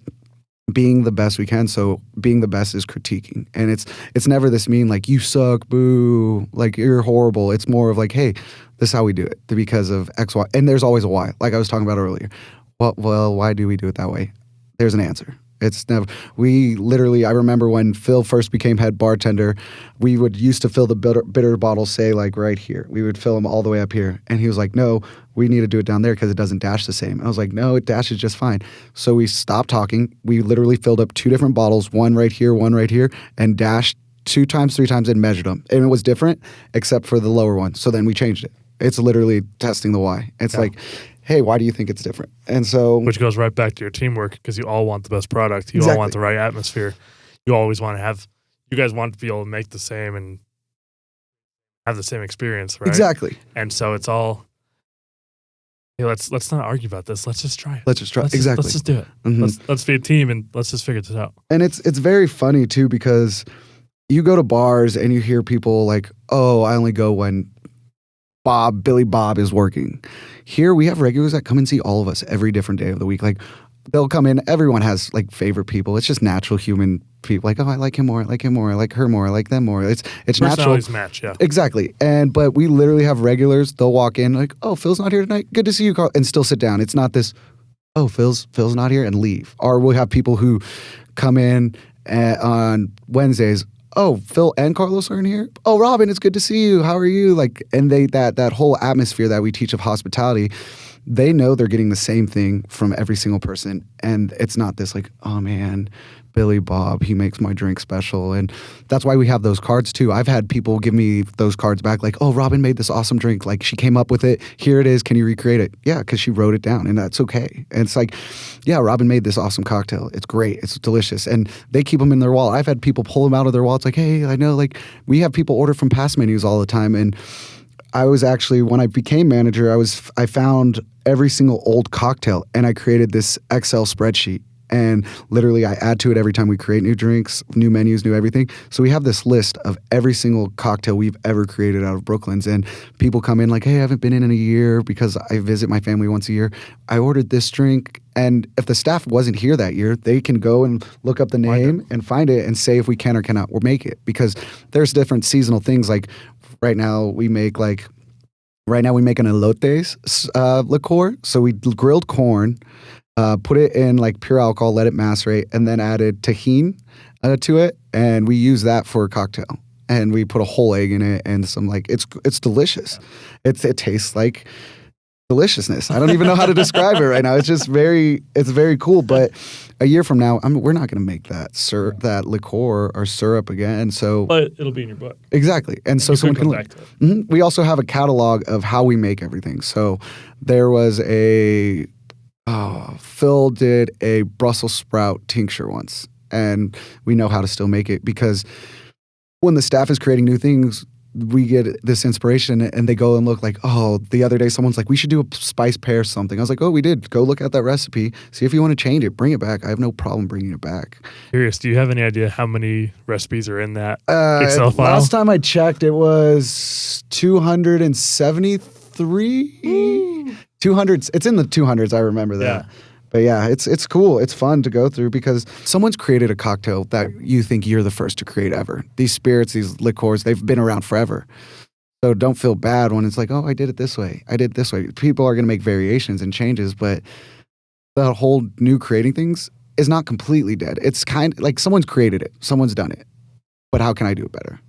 Speaker 2: being the best we can. So being the best is critiquing. And it's never this mean like you suck, boo, like you're horrible. It's more of like, hey, this is how we do it because of X, Y. And there's always a why, like I was talking about earlier. Well, why do we do it that way? There's an answer. It's never, I remember when Phil first became head bartender, we would used to fill the bitter bottles, say like right here. We would fill them all the way up here. And he was like, no, we need to do it down there because it doesn't dash the same. I was like, no, it dashes just fine. So we stopped talking. We literally filled up 2 different bottles, one right here, and dashed 2 times, 3 times and measured them. And it was different except for the lower one. So then we changed it. It's literally testing the why. It's like, hey, why do you think it's different? And so,
Speaker 1: which goes right back to your teamwork because you all want the best product. You all want the right atmosphere. You always want to have, you guys want to be able to make the same and have the same experience, right?
Speaker 2: Exactly.
Speaker 1: And so it's all, hey, let's not argue about this. Let's just try it.
Speaker 2: Let's do it.
Speaker 1: Mm-hmm. Let's be a team and let's just figure this out.
Speaker 2: And it's very funny too because you go to bars and you hear people like, oh, I only go when Billy Bob is working. Here we have regulars that come and see all of us every different day of the week. Like they'll come in, everyone has like favorite people. It's just natural human people. Like, oh, I like him more, I like him more, I like her more, I like them more. It's natural.
Speaker 1: Personalities match, yeah.
Speaker 2: Exactly. But we literally have regulars, they'll walk in like, oh, Phil's not here tonight. Good to see you, Carl, and still sit down. It's not this, oh, Phil's not here and leave. Or we'll have people who come in on Wednesdays. Oh, Phil and Carlos are in here. Oh, Robin, it's good to see you. How are you? Like, and that whole atmosphere that we teach of hospitality, they know they're getting the same thing from every single person. And it's not this like, oh man, Billy Bob, he makes my drink special. And that's why we have those cards too. I've had people give me those cards back like, oh, Robin made this awesome drink. Like she came up with it. Here it is. Can you recreate it? Yeah, because she wrote it down and that's okay. And it's like, yeah, Robin made this awesome cocktail. It's great. It's delicious. And they keep them in their wallet. I've had people pull them out of their wallets like, hey, I know, like we have people order from past menus all the time. And I was actually, when I became manager, I found every single old cocktail and I created this Excel spreadsheet. And literally I add to it every time we create new drinks, new menus, new everything. So we have this list of every single cocktail we've ever created out of Brooklyn's. And people come in like, hey, I haven't been in a year because I visit my family once a year. I ordered this drink. And if the staff wasn't here that year, they can go and look up the name and find it and say if we can or cannot or make it. Because there's different seasonal things. Like right now we make an elotes liqueur. So we grilled corn, put it in like pure alcohol, let it macerate, and then added tahini to it, and we use that for a cocktail. And we put a whole egg in it and some like it's delicious. It tastes like deliciousness. I don't even know how to describe it right now. It's very cool. But a year from now, we're not going to make that liqueur or syrup again. So,
Speaker 1: but it'll be in your book.
Speaker 2: Exactly. And so someone can
Speaker 1: back to it.
Speaker 2: Mm-hmm. We also have a catalog of how we make everything. So there was Phil did a Brussels sprout tincture once, and we know how to still make it because when the staff is creating new things, we get this inspiration and they go and look like, oh, the other day someone's like, we should do a spice pear something. I was like, oh, we did. Go look at that recipe. See if you want to change it. Bring it back. I have no problem bringing it back.
Speaker 1: Curious, do you have any idea how many recipes are in that Excel file?
Speaker 2: Last time I checked, it was 273. 200s. It's in the 200s. I remember that.
Speaker 1: Yeah.
Speaker 2: But yeah, it's cool. It's fun to go through because someone's created a cocktail that you think you're the first to create ever. These spirits, these liqueurs, they've been around forever. So don't feel bad when it's like, oh, I did it this way. I did it this way. People are going to make variations and changes, but the whole new creating things is not completely dead. It's kind of like someone's created it. Someone's done it. But how can I do it better?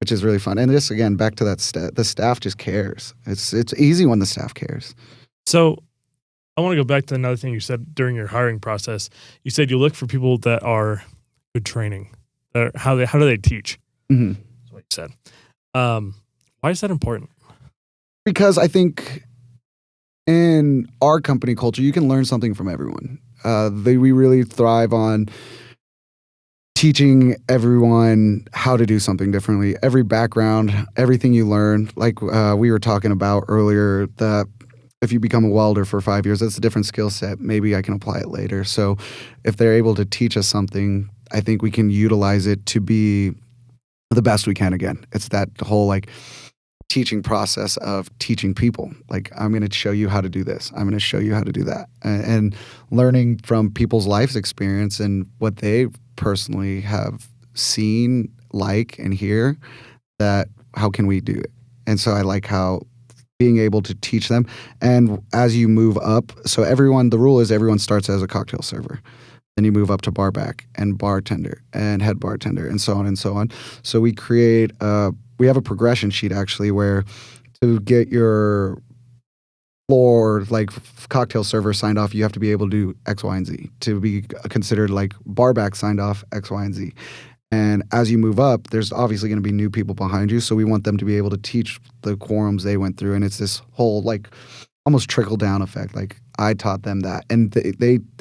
Speaker 2: Which is really fun. And just, again, back to that, the staff just cares. It's easy when the staff cares.
Speaker 1: So I want to go back to another thing you said during your hiring process. You said you look for people that are good training. How do they teach?
Speaker 2: Mm-hmm.
Speaker 1: That's what you said. Why is that important?
Speaker 2: Because I think in our company culture, you can learn something from everyone. We really thrive on teaching everyone how to do something differently. Every background, everything you learn. Like we were talking about earlier, that if you become a welder for 5 years, that's a different skill set. Maybe I can apply it later. So if they're able to teach us something, I think we can utilize it to be the best we can again. It's that whole like teaching process of teaching people. Like, I'm going to show you how to do this. I'm going to show you how to do that. And learning from people's life's experience and what they personally have seen, like, and hear, that how can we do it? And so I like how being able to teach them. And as you move up, so the rule is everyone starts as a cocktail server. Then you move up to barback and bartender and head bartender and so on and so on. So we we have a progression sheet actually where to get your floor, like cocktail server signed off, you have to be able to do X, Y, and Z. To be considered like barback signed off, X, Y, and Z. And as you move up, there's obviously going to be new people behind you. So we want them to be able to teach the quorums they went through. And it's this whole like almost trickle down effect. Like I taught them that. And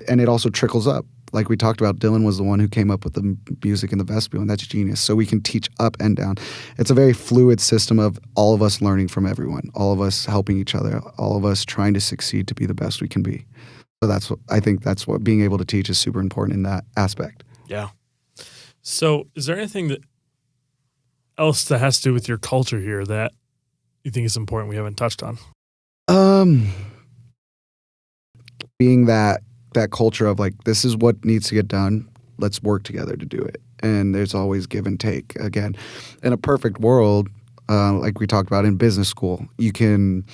Speaker 2: and it also trickles up. Like we talked about, Dylan was the one who came up with the music in the vestibule, and that's genius. So we can teach up and down. It's a very fluid system of all of us learning from everyone, all of us helping each other, all of us trying to succeed to be the best we can be. So I think that's what being able to teach is super important in that aspect.
Speaker 1: Yeah. So is there anything else that has to do with your culture here that you think is important we haven't touched on?
Speaker 2: Being that culture of like, this is what needs to get done. Let's work together to do it. And there's always give and take. Again, in a perfect world, like we talked about in business school, you can,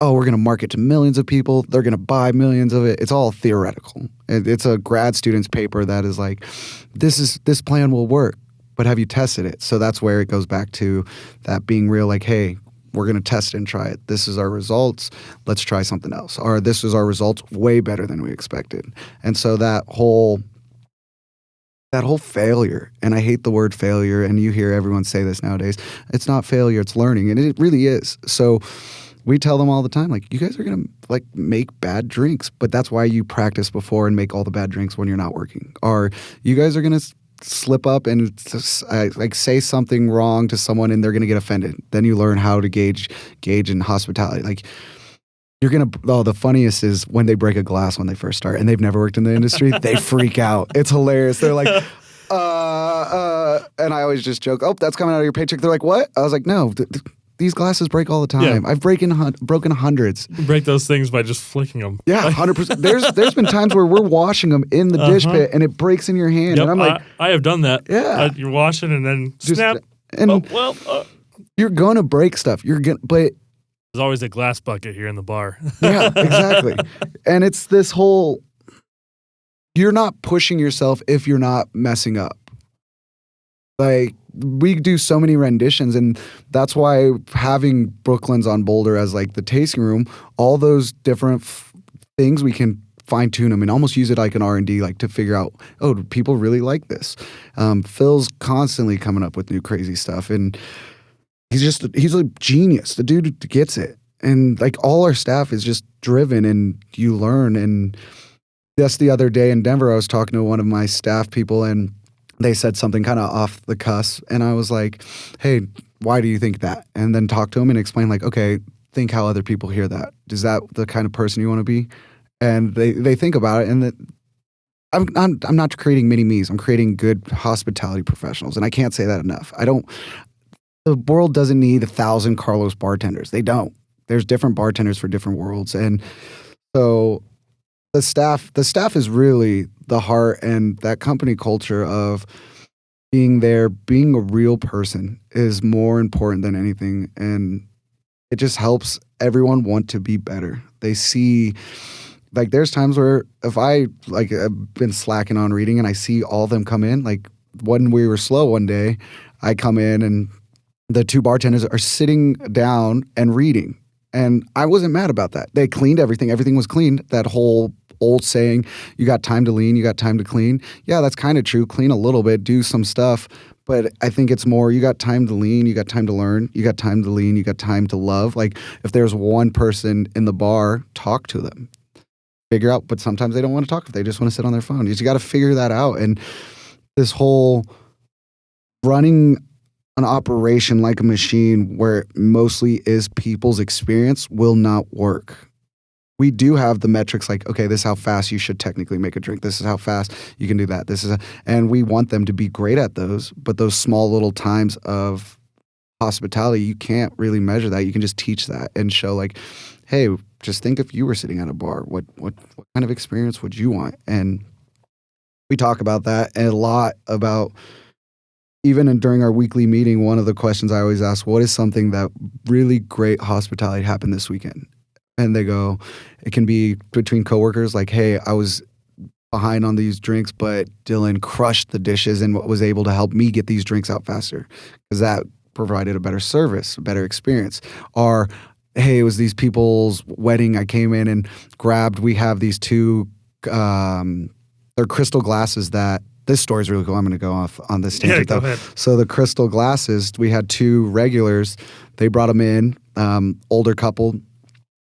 Speaker 2: we're going to market to millions of people. They're going to buy millions of it. It's all theoretical. It's a grad student's paper that is like, this plan will work, but have you tested it? So that's where it goes back to that being real, like, hey, we're going to test and try it. This is our results. Let's try something else. Or this is our results, way better than we expected. And so that whole failure, and I hate the word failure, and you hear everyone say this nowadays, it's not failure, it's learning, and it really is. So we tell them all the time, like, you guys are going to like make bad drinks, but that's why you practice before and make all the bad drinks when you're not working. Or you guys are going to slip up and like say something wrong to someone and they're going to get offended. Then you learn how to gauge in hospitality. Like the funniest is when they break a glass when they first start and they've never worked in the industry, they freak out. It's hilarious. They're like, and I always just joke, that's coming out of your paycheck. They're like, what? I was like, no, these glasses break all the time. Yeah. I've broken hundreds.
Speaker 1: You break those things by just flicking them.
Speaker 2: Yeah, 100%. There's been times where we're washing them in the dish pit and it breaks in your hand.
Speaker 1: Yep,
Speaker 2: and I'm like,
Speaker 1: I have done that.
Speaker 2: Yeah.
Speaker 1: You're washing and then snap.
Speaker 2: And you're going to break stuff. But
Speaker 1: there's always a glass bucket here in the bar.
Speaker 2: Yeah, exactly. And it's this whole, you're not pushing yourself if you're not messing up. Like, we do so many renditions, and that's why having Brooklyn's on Boulder as like the tasting room, all those different things we can fine tune them and almost use it like an R&D, like to figure out, oh, do people really like this? Phil's constantly coming up with new crazy stuff, and he's a genius. The dude gets it, and like all our staff is just driven, and you learn. And just the other day in Denver, I was talking to one of my staff people, and they said something kind of off the cusp, and I was like, hey, why do you think that? And then talk to him and explain like, okay, think how other people hear that. Is that the kind of person you want to be? And they think about it, and I'm not creating mini me's. I'm creating good hospitality professionals, and I can't say that enough. The world doesn't need 1,000 Carlos bartenders. They don't. There's different bartenders for different worlds, and so the staff is really the heart, and that company culture of being there, being a real person is more important than anything, and it just helps everyone want to be better. They see. Like there's times where if I've been slacking on reading and I see all of them come in, like when we were slow one day, I come in and the 2 bartenders are sitting down and reading. And I wasn't mad about that. They cleaned everything. Everything was cleaned. That whole old saying, you got time to lean, you got time to clean. Yeah, that's kind of true. Clean a little bit, do some stuff. But I think it's more, you got time to lean, you got time to learn, you got time to lean, you got time to love. Like if there's one person in the bar, talk to them. Figure out, but sometimes they don't want to talk. They just want to sit on their phone. You just got to figure that out. And this whole running an operation like a machine where it mostly is people's experience will not work. We do have the metrics like, okay, this is how fast you should technically make a drink. This is how fast you can do that. And we want them to be great at those, but those small little times of hospitality, you can't really measure that. You can just teach that and show like, hey, just think if you were sitting at a bar, what kind of experience would you want? And we talk about that and a lot about, even during our weekly meeting, one of the questions I always ask, what is something that really great hospitality happened this weekend? And they go, it can be between coworkers, like, hey, I was behind on these drinks, but Dylan crushed the dishes and was able to help me get these drinks out faster because that provided a better service, a better experience. Or hey, it was these people's wedding. I came in and grabbed, we have these 2, they're crystal glasses that, this story's really cool. I'm going to go off on this tangent though. Ahead. So the crystal glasses, we had 2 regulars. They brought them in, older couple.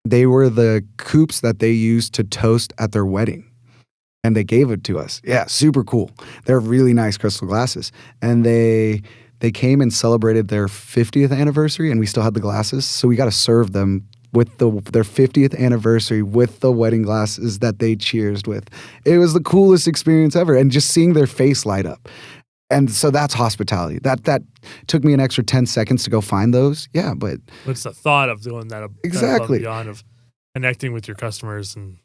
Speaker 2: They were the coupes that they used to toast at their wedding. And they gave it to us. Yeah, super cool. They're really nice crystal glasses. And they came and celebrated their 50th anniversary, and we still had the glasses. So we got to serve them with their 50th anniversary with the wedding glasses that they cheersed with. It was the coolest experience ever. And just seeing their face light up. And so that's hospitality. That took me an extra 10 seconds to go find those. Yeah, but
Speaker 1: it's the thought of doing that
Speaker 2: exactly
Speaker 1: beyond of connecting with your customers and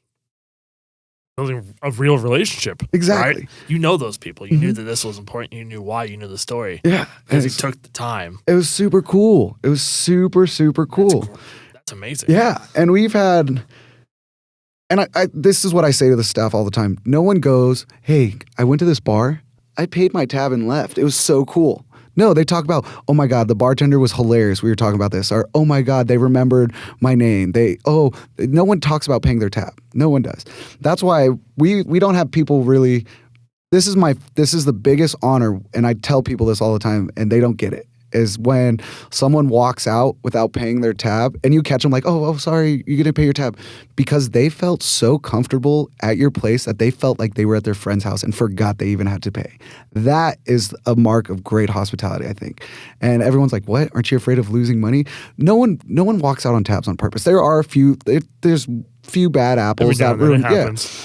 Speaker 1: building a real relationship.
Speaker 2: Exactly.
Speaker 1: Right? You know those people. You knew that this was important. You knew why. You knew the story.
Speaker 2: Yeah.
Speaker 1: Because you took the time.
Speaker 2: It was super cool. It was super, super cool.
Speaker 1: That's amazing.
Speaker 2: Yeah. And we've had, and I this is what I say to the staff all the time. No one goes, hey, I went to this bar. I paid my tab and left. It was so cool. No, they talk about, oh my God, the bartender was hilarious. We were talking about this. Or, oh my God, they remembered my name. No one talks about paying their tab. No one does. That's why we don't have people really, this is the biggest honor. And I tell people this all the time and they don't get it. Is when someone walks out without paying their tab and you catch them like, oh, sorry, you didn't pay your tab. Because they felt so comfortable at your place that they felt like they were at their friend's house and forgot they even had to pay. That is a mark of great hospitality, I think. And everyone's like, what? Aren't you afraid of losing money? No one walks out on tabs on purpose. There are there's few bad apples that ruin.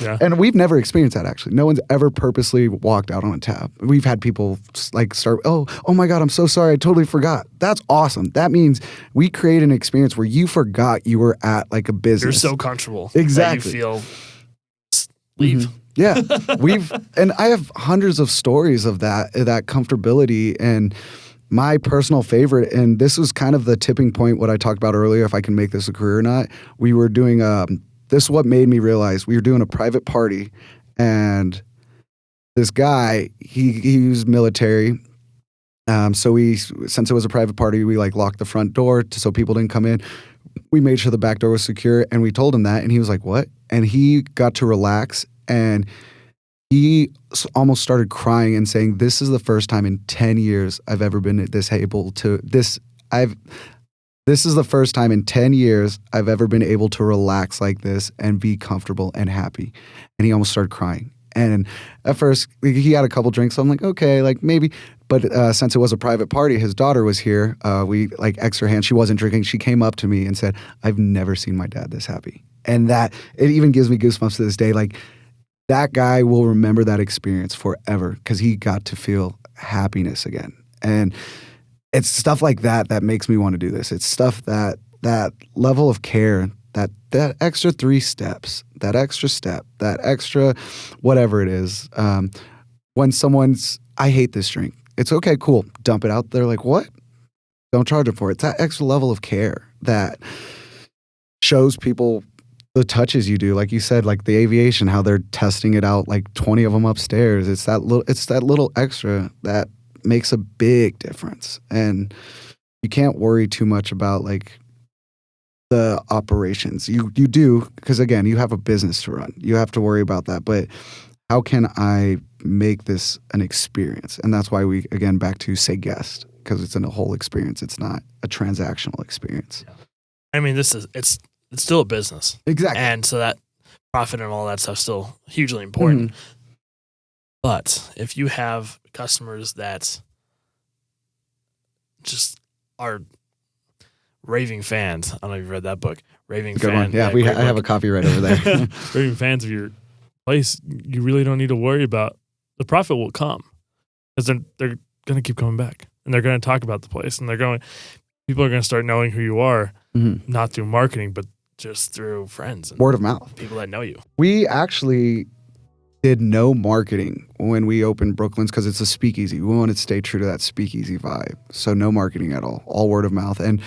Speaker 2: Yeah. And we've never experienced that actually. No one's ever purposely walked out on a tab. We've had people like start, oh my God, I'm so sorry. I totally forgot. That's awesome. That means we create an experience where you forgot you were at like a business.
Speaker 1: You're so comfortable.
Speaker 2: Exactly.
Speaker 1: That you feel leave.
Speaker 2: Mm-hmm. Yeah. And I have hundreds of stories of that comfortability. And my personal favorite, and this was kind of the tipping point, what I talked about earlier, if I can make this a career or not, we were doing, this is what made me realize, we were doing a private party, and this guy, he was military, So since it was a private party, we like locked the front door so people didn't come in. We made sure the back door was secure, and we told him that, and he was like, "What?" And he got to relax, and he almost started crying and saying, "This is the first time in 10 years I've ever been this able to this. This is the first time in 10 years I've ever been able to relax like this and be comfortable and happy." And he almost started crying. And at first, he had a couple drinks. So I'm like, okay, like maybe. But since it was a private party, his daughter was here. We like extra hand. She wasn't drinking. She came up to me and said, "I've never seen my dad this happy." And that, it even gives me goosebumps to this day. Like, that guy will remember that experience forever because he got to feel happiness again. And it's stuff like that that makes me want to do this. It's stuff that level of care, that extra 3 steps, that extra step, that extra whatever it is. When someone's, "I hate this drink." It's okay, cool. Dump it out. They're like, "What?" Don't charge them for it. It's that extra level of care that shows people the touches you do. Like you said, like the aviation, how they're testing it out, like 20 of them upstairs. It's that little extra that makes a big difference. And you can't worry too much about like the operations. You do, because again, you have a business to run. You have to worry about that. But how can I make this an experience? And that's why we, again, back to say guest, because it's in a whole experience. It's not a transactional experience.
Speaker 3: Yeah. I mean, it's still a business.
Speaker 2: Exactly.
Speaker 3: And so that profit and all that stuff's still hugely important.
Speaker 2: Mm-hmm.
Speaker 3: But if you have customers that just are raving fans, I don't know if you've read that book, Raving
Speaker 2: Good
Speaker 3: Fan.
Speaker 2: one. Yeah, I have a copy right over there.
Speaker 1: Raving fans of your place, you really don't need to worry about the profit will come because they're going to keep coming back and they're going to talk about the place and people are going to start knowing who you are, not through marketing, but just through friends and
Speaker 2: word of mouth.
Speaker 3: People that know you.
Speaker 2: We actually did no marketing when we opened Brooklyn's because it's a speakeasy. We wanted to stay true to that speakeasy vibe. So no marketing at all word of mouth. And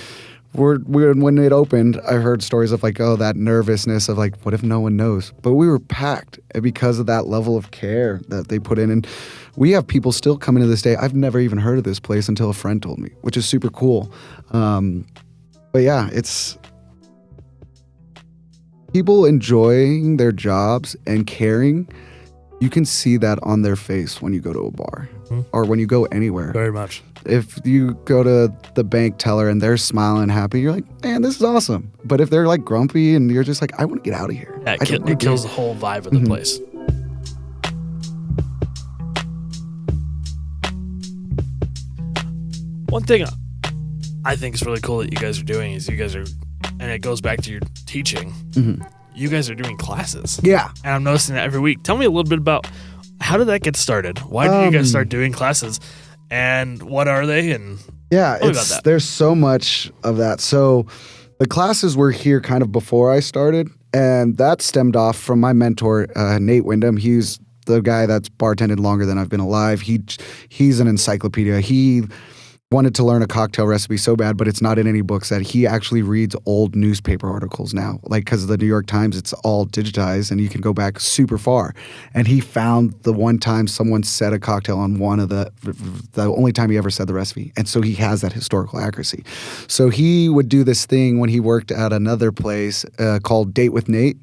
Speaker 2: when it opened, I heard stories of like, oh, that nervousness of like, what if no one knows? But we were packed because of that level of care that they put in. And we have people still coming to this day. I've never even heard of this place until a friend told me, which is super cool. But yeah, it's people enjoying their jobs and caring. You can see that on their face when you go to a bar or when you go anywhere.
Speaker 1: Very much.
Speaker 2: If you go to the bank teller and they're smiling happy, you're like, man, this is awesome. But if they're like grumpy and you're just like, I want to get out of here.
Speaker 3: Yeah, it kills the whole vibe of the place. One thing I think is really cool that you guys are doing is and it goes back to your teaching, you guys are doing classes.
Speaker 2: Yeah.
Speaker 3: And I'm noticing that every week. Tell me a little bit about how did that get started? Why did you guys start doing classes? And what are they? And
Speaker 2: yeah,
Speaker 3: tell me about that.
Speaker 2: There's so much of that. So the classes were here kind of before I started, and that stemmed off from my mentor, Nate Wyndham. He's the guy that's bartended longer than I've been alive. He's an encyclopedia. He wanted to learn a cocktail recipe so bad, but it's not in any books, that he actually reads old newspaper articles now. Like, because of the New York Times, it's all digitized and you can go back super far. And he found the one time someone said a cocktail on one of the only time he ever said the recipe. And so he has that historical accuracy. So he would do this thing when he worked at another place called Date with Nate.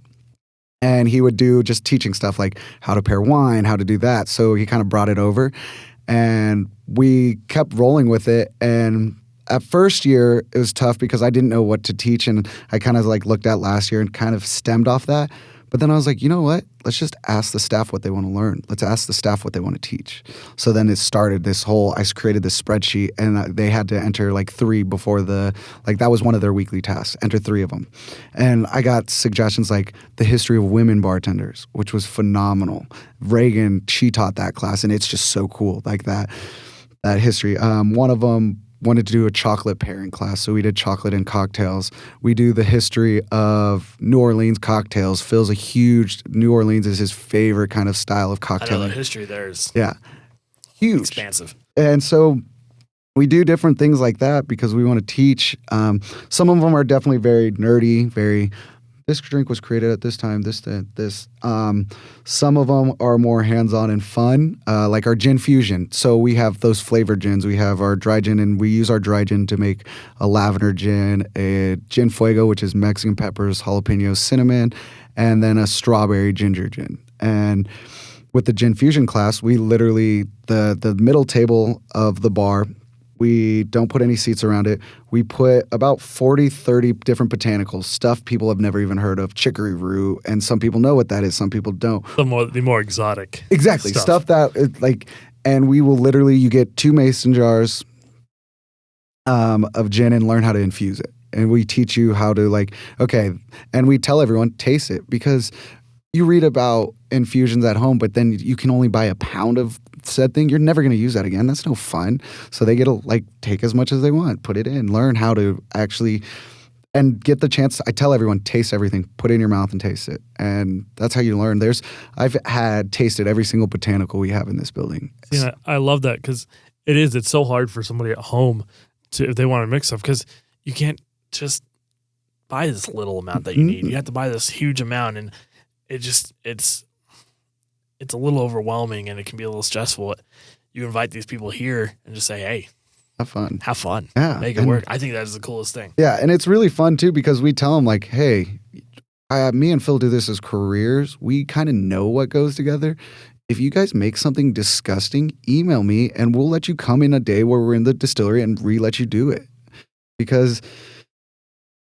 Speaker 2: And he would do just teaching stuff like how to pair wine, how to do that. So he kind of brought it over. And we kept rolling with it. And at first year, it was tough because I didn't know what to teach. And I kind of like looked at last year and kind of stemmed off that. But then I was like, you know what? Let's just ask the staff what they want to learn. Let's ask the staff what they want to teach. So then it started this whole, I created this spreadsheet and they had to enter like 3 before that was one of their weekly tasks, enter 3 of them. And I got suggestions like the history of women bartenders, which was phenomenal. Reagan, she taught that class and it's just so cool, like that history. One of them wanted to do a chocolate pairing class, so we did chocolate and cocktails. We do the history of New Orleans cocktails. Phil's New Orleans is his favorite kind of style of cocktail.
Speaker 3: I know the history there is
Speaker 2: huge,
Speaker 3: expansive.
Speaker 2: And so we do different things like that because we want to teach. Some of them are definitely very nerdy, this drink was created at this time, this. Some of them are more hands-on and fun, like our gin fusion. So we have those flavored gins. We have our dry gin, and we use our dry gin to make a lavender gin, a gin fuego, which is Mexican peppers, jalapenos, cinnamon, and then a strawberry ginger gin. And with the gin fusion class, we literally, the middle table of the bar, we don't put any seats around it. We put about 40, 30 different botanicals, stuff people have never even heard of, chicory root, and some people know what that is, some people don't.
Speaker 3: The more exotic.
Speaker 2: Exactly. Stuff that, like, and we will literally, you get 2 mason jars of gin and learn how to infuse it. And we teach you how to, like, okay, and we tell everyone, taste it, because you read about infusions at home, but then you can only buy a pound of said thing. You're never going to use that again. That's no fun. So they get to, like, take as much as they want, put it in, learn how to actually, and get the chance. I tell everyone, taste everything, put it in your mouth and taste it. And that's how you learn. I've had tasted every single botanical we have in this building.
Speaker 3: See, I love that, because it's so hard for somebody at home if they want to mix stuff, because you can't just buy this little amount that you need. You have to buy this huge amount, and it's a little overwhelming, and it can be a little stressful. You invite these people here and just say, hey,
Speaker 2: have fun.
Speaker 3: Yeah. Make it work. I think that is the coolest thing.
Speaker 2: Yeah. And it's really fun too, because we tell them, like, hey, me and Phil do this as careers. We kind of know what goes together. If you guys make something disgusting, email me and we'll let you come in a day where we're in the distillery and let you do it. Because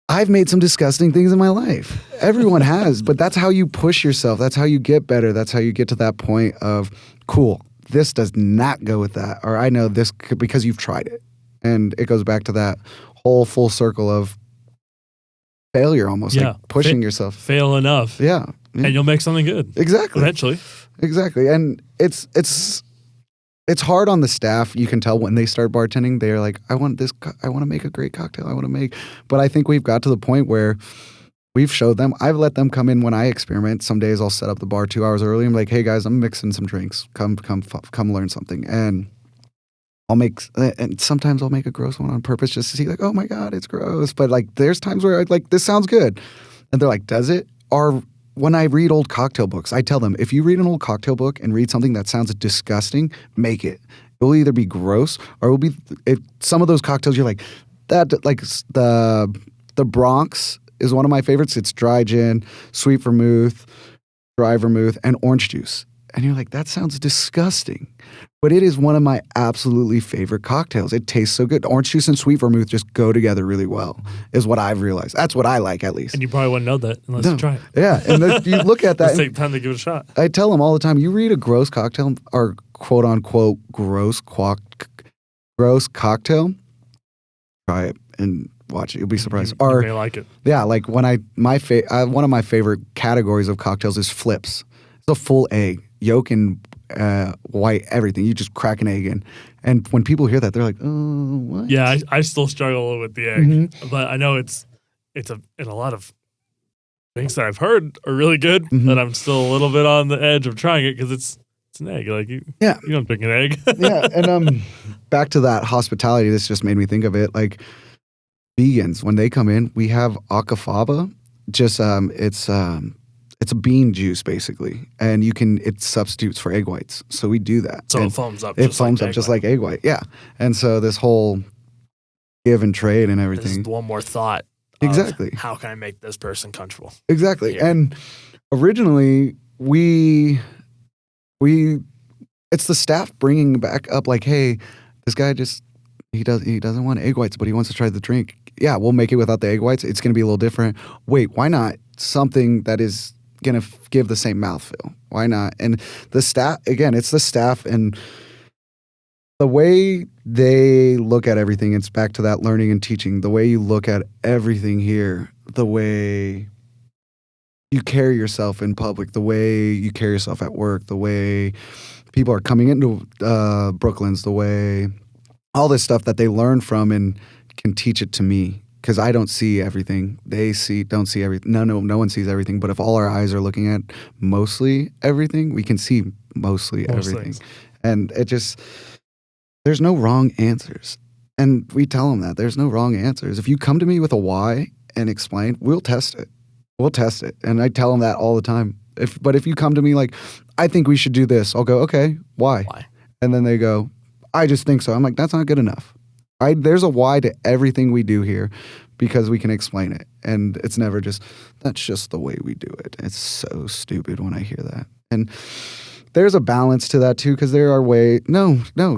Speaker 2: I've made some disgusting things in my life. Everyone has, but that's how you push yourself. That's how you get better. That's how you get to that point of, cool, this does not go with that. Or I know this because you've tried it. And it goes back to that whole full circle of failure almost, like pushing yourself.
Speaker 3: Fail enough.
Speaker 2: Yeah.
Speaker 3: And you'll make something good.
Speaker 2: Exactly.
Speaker 3: Eventually.
Speaker 2: Exactly. And it's hard on the staff. You can tell when they start bartending, they're like, I want to make a great cocktail. But I think we've got to the point where we've showed them. I've let them come in when I experiment. Some days I'll set up the bar 2 hours early. I'm like, hey guys, I'm mixing some drinks. Come learn something. And sometimes I'll make a gross one on purpose just to see, like, oh my God, it's gross. But like, there's times where I'd like, this sounds good. And they're like, does it? Or when I read old cocktail books, I tell them, if you read an old cocktail book and read something that sounds disgusting, make it. It will either be gross or it will be, some of those cocktails you're like, that, like the Bronx is one of my favorites. It's dry gin, sweet vermouth, dry vermouth, and orange juice. And you're like, that sounds disgusting. But it is one of my absolutely favorite cocktails. It tastes so good. Orange juice and sweet vermouth just go together really well, is what I've realized. That's what I like, at least.
Speaker 3: And you probably wouldn't know that unless you try it.
Speaker 2: Yeah, and you look at that.
Speaker 3: Let's take time to give it a shot.
Speaker 2: I tell them all the time, you read a gross cocktail or quote unquote gross cocktail, try it and watch it. You'll be surprised.
Speaker 3: You may like it.
Speaker 2: Yeah, like when one of my favorite categories of cocktails is flips. It's a full egg, yolk and white, everything. You just crack an egg in. And when people hear that, they're like, oh, what?
Speaker 3: Yeah, I still struggle with the egg. But I know it's in a lot of things that I've heard are really good, but I'm still a little bit on the edge of trying it because it's an egg. Like you don't pick an egg.
Speaker 2: Yeah, and back to that hospitality, this just made me think of it. Like vegans, when they come in, we have alcafaba. Just it's a bean juice basically, and it substitutes for egg whites. So we do that.
Speaker 3: So
Speaker 2: and
Speaker 3: it foams up.
Speaker 2: It foams up just like egg white. Yeah, and so this whole give and trade and everything.
Speaker 3: This is one more thought.
Speaker 2: Exactly.
Speaker 3: How can I make this person comfortable?
Speaker 2: Exactly.
Speaker 3: Here.
Speaker 2: And originally it's the staff bringing back up like, hey, this guy he doesn't want egg whites, but he wants to try the drink. Yeah, we'll make it without the egg whites. It's going to be a little different. Wait, why not something that is going to give the same mouthfeel? Why not? And the staff, again, it's the staff and the way they look at everything. It's back to that learning and teaching. The way you look at everything here, the way you carry yourself in public, the way you carry yourself at work, the way people are coming into Brooklyn's, the way all this stuff that they learn from and can teach it to me. Because I don't see everything. They don't see everything. No one sees everything. But if all our eyes are looking at mostly everything, we can see mostly everything.
Speaker 3: Things.
Speaker 2: And there's no wrong answers. And we tell them that there's no wrong answers. If you come to me with a why and explain, we'll test it. We'll test it. And I tell them that all the time. But if you come to me like, I think we should do this, I'll go, okay, why? And then they go, I just think so. I'm like, that's not good enough. There's a why to everything we do here because we can explain it. And it's never just, that's just the way we do it. It's so stupid when I hear that. And there's a balance to that too, because there are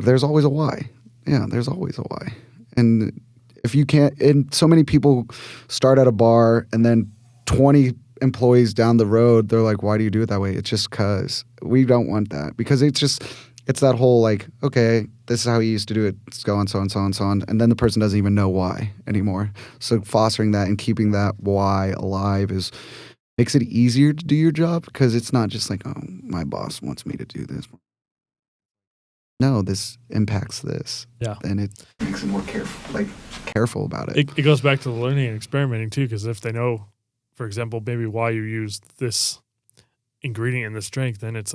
Speaker 2: there's always a why. Yeah, there's always a why. And if you can't, and so many people start at a bar and then 20 employees down the road, they're like, why do you do it that way? It's just because we don't want that, because it's that whole like, okay, this is how he used to do it. Let's go on, so on, so on, so on. And then the person doesn't even know why anymore. So fostering that and keeping that why alive makes it easier to do your job, because it's not just like, oh, my boss wants me to do this. No, this impacts this.
Speaker 3: Yeah.
Speaker 2: And it makes it more careful about it.
Speaker 3: It goes back to the learning and experimenting too, because if they know, for example, maybe why you used this ingredient in this drink, then it's,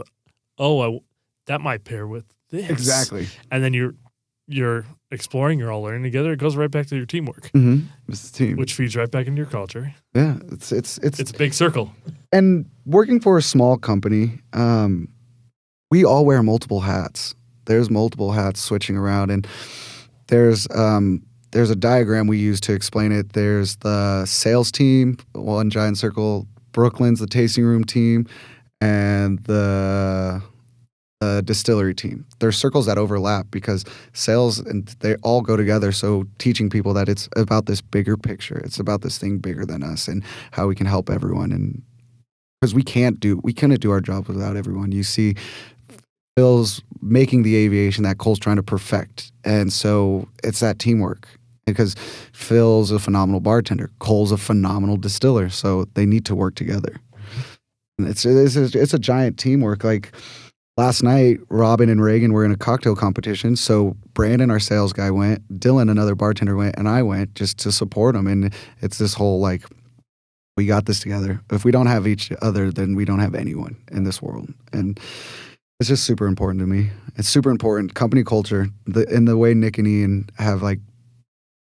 Speaker 3: that might pair with this.
Speaker 2: Exactly.
Speaker 3: And then you're exploring, you're all learning together. It goes right back to your teamwork.
Speaker 2: Mm-hmm. It's the team.
Speaker 3: Which feeds right back into your culture.
Speaker 2: Yeah. It's
Speaker 3: a big circle.
Speaker 2: And working for a small company, we all wear multiple hats. There's multiple hats switching around, and there's a diagram we use to explain it. There's the sales team, one giant circle. Brooklyn's the tasting room team, and the distillery team. There's circles that overlap because sales and they all go together. So teaching people that it's about this bigger picture. It's about this thing bigger than us and how we can help everyone. And because we couldn't do our job without everyone. You see, Phil's making the aviation that Cole's trying to perfect. And so it's that teamwork, because Phil's a phenomenal bartender. Cole's a phenomenal distiller. So they need to work together. And it's a giant teamwork. Like last night, Robin and Reagan were in a cocktail competition. So Brandon, our sales guy, went. Dylan, another bartender, went. And I went just to support them. And it's this whole like, we got this together. If we don't have each other, then we don't have anyone in this world. And it's just super important to me. It's super important. Company culture, and the way Nick and Ian have like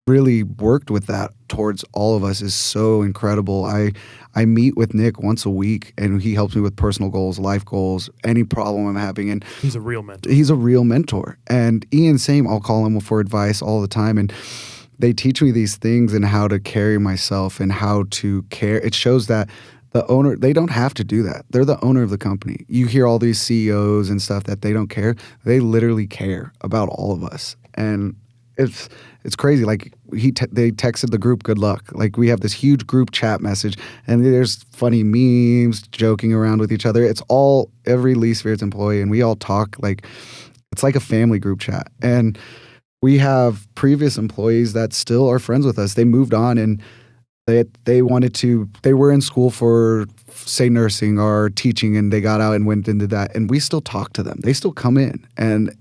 Speaker 2: really worked with that towards all of us is so incredible. I meet with Nick once a week, and he helps me with personal goals, life goals, any problem I'm having. And
Speaker 3: he's a real mentor.
Speaker 2: He's a real mentor. And Ian, same. I'll call him for advice all the time. And they teach me these things and how to carry myself and how to care. It shows that the owner, they don't have to do that. They're the owner of the company. You hear all these CEOs and stuff that they don't care. They literally care about all of us. And it's crazy. Like they texted the group, good luck. Like we have this huge group chat message, and there's funny memes, joking around with each other. It's all every Lee Spirits employee, and we all talk like it's like a family group chat. And we have previous employees that still are friends with us. They moved on, and they were in school for, say, nursing or teaching, and they got out and went into that, and we still talk to them. They still come in, and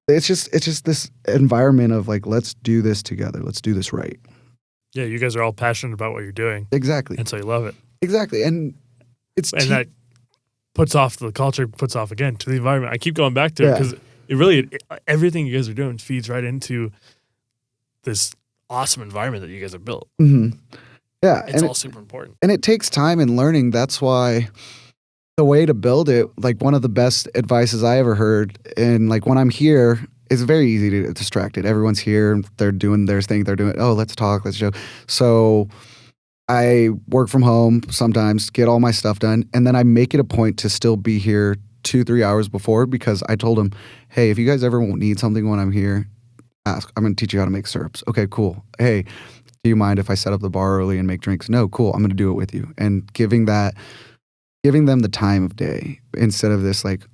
Speaker 2: it's just this environment of like, let's do this together. Let's do this right.
Speaker 3: Yeah, you guys are all passionate about what you're doing.
Speaker 2: Exactly.
Speaker 3: And so you love it.
Speaker 2: Exactly. And
Speaker 3: that puts off the culture, puts off again to the environment. I keep going back to it because everything you guys are doing feeds right into this awesome environment that you guys have built.
Speaker 2: Mm-hmm. Yeah.
Speaker 3: It's all super important.
Speaker 2: And it takes time and learning. That's why the way to build it, like one of the best advices I ever heard, and like when I'm here, it's very easy to get distracted. Everyone's here, they're doing their thing, let's talk, let's show. So I work from home sometimes, get all my stuff done, and then I make it a point to still be here 2-3 hours before, because I told them, hey, if you guys ever need something when I'm here, ask. I'm going to teach you how to make syrups. Okay, cool. Hey, do you mind if I set up the bar early and make drinks? No, cool. I'm going to do it with you. And giving them the time of day instead of this, like,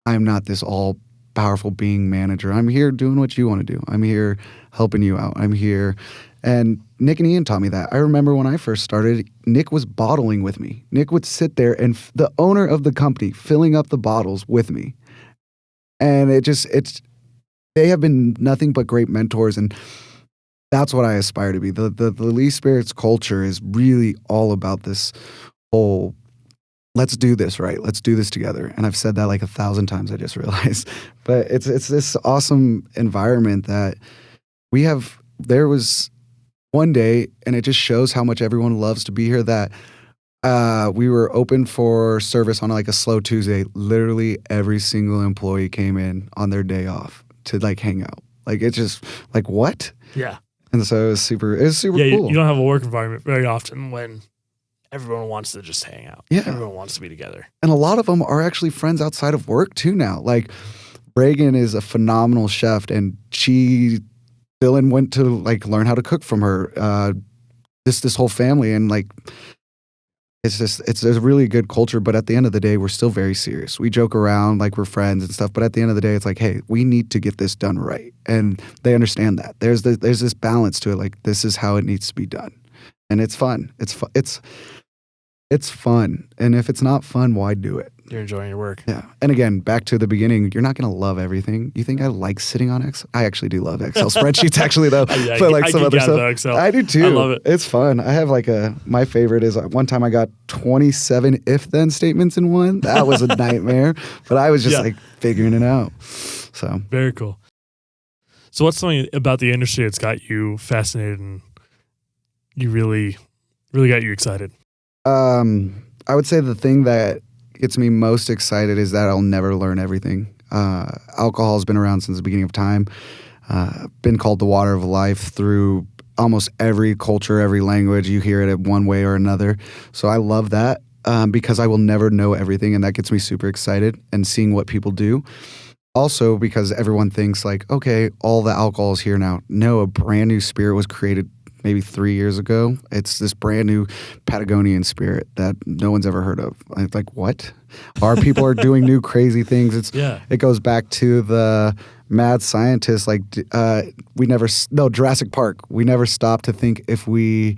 Speaker 2: I'm not this all powerful being manager. I'm here doing what you want to do. I'm here helping you out. I'm here. And Nick and Ian taught me that. I remember when I first started, Nick was bottling with me. Nick would sit there and the owner of the company filling up the bottles with me. And they have been nothing but great mentors, and that's what I aspire to be. The Lee Spirits culture is really all about this whole, let's do this right. Let's do this together. And I've said that like 1,000 times, I just realized. But it's this awesome environment that we have. There was one day, and it just shows how much everyone loves to be here, that we were open for service on like a slow Tuesday. Literally every single employee came in on their day off to like hang out. Like it's just like, what?
Speaker 3: Yeah.
Speaker 2: And so it was super
Speaker 3: Yeah,
Speaker 2: cool.
Speaker 3: you don't have a work environment very often when everyone wants to just hang out.
Speaker 2: Yeah.
Speaker 3: Everyone wants to be together.
Speaker 2: And a lot of them are actually friends outside of work too now. Like Reagan is a phenomenal chef, and Dylan went to like learn how to cook from her. This whole family, and like it's a really good culture. But at the end of the day, we're still very serious. We joke around like we're friends and stuff, but at the end of the day, it's like, hey, we need to get this done right, and they understand that. There's this balance to it. Like this is how it needs to be done, and it's fun. It's fun. And if it's not fun, why do it?
Speaker 3: You're enjoying your work.
Speaker 2: Yeah. And again, back to the beginning, you're not going to love everything. You think I like sitting on Excel? I actually do love Excel spreadsheets, actually, though.
Speaker 3: Yeah,
Speaker 2: but like
Speaker 3: I
Speaker 2: some
Speaker 3: geek
Speaker 2: other
Speaker 3: out
Speaker 2: stuff.
Speaker 3: about Excel.
Speaker 2: I do too.
Speaker 3: I love it.
Speaker 2: It's fun. I have like my favorite is one time I got 27 if-then statements in one. That was a nightmare. But I was just like figuring it out. So
Speaker 3: very cool. So what's something about the industry that's got you fascinated and you really got you excited?
Speaker 2: I would say the thing that gets me most excited is that I'll never learn everything. Alcohol has been around since the beginning of time. Been called the water of life through almost every culture, every language. You hear it in one way or another. So I love that because I will never know everything, and that gets me super excited, and seeing what people do. Also because everyone thinks like, okay, all the alcohol is here now. No, a brand new spirit was created maybe 3 years ago. It's this brand new Patagonian spirit that no one's ever heard of. I'm like, what? Our people are doing new crazy things. It goes back to the mad scientists, like Jurassic Park. We never stopped to think if we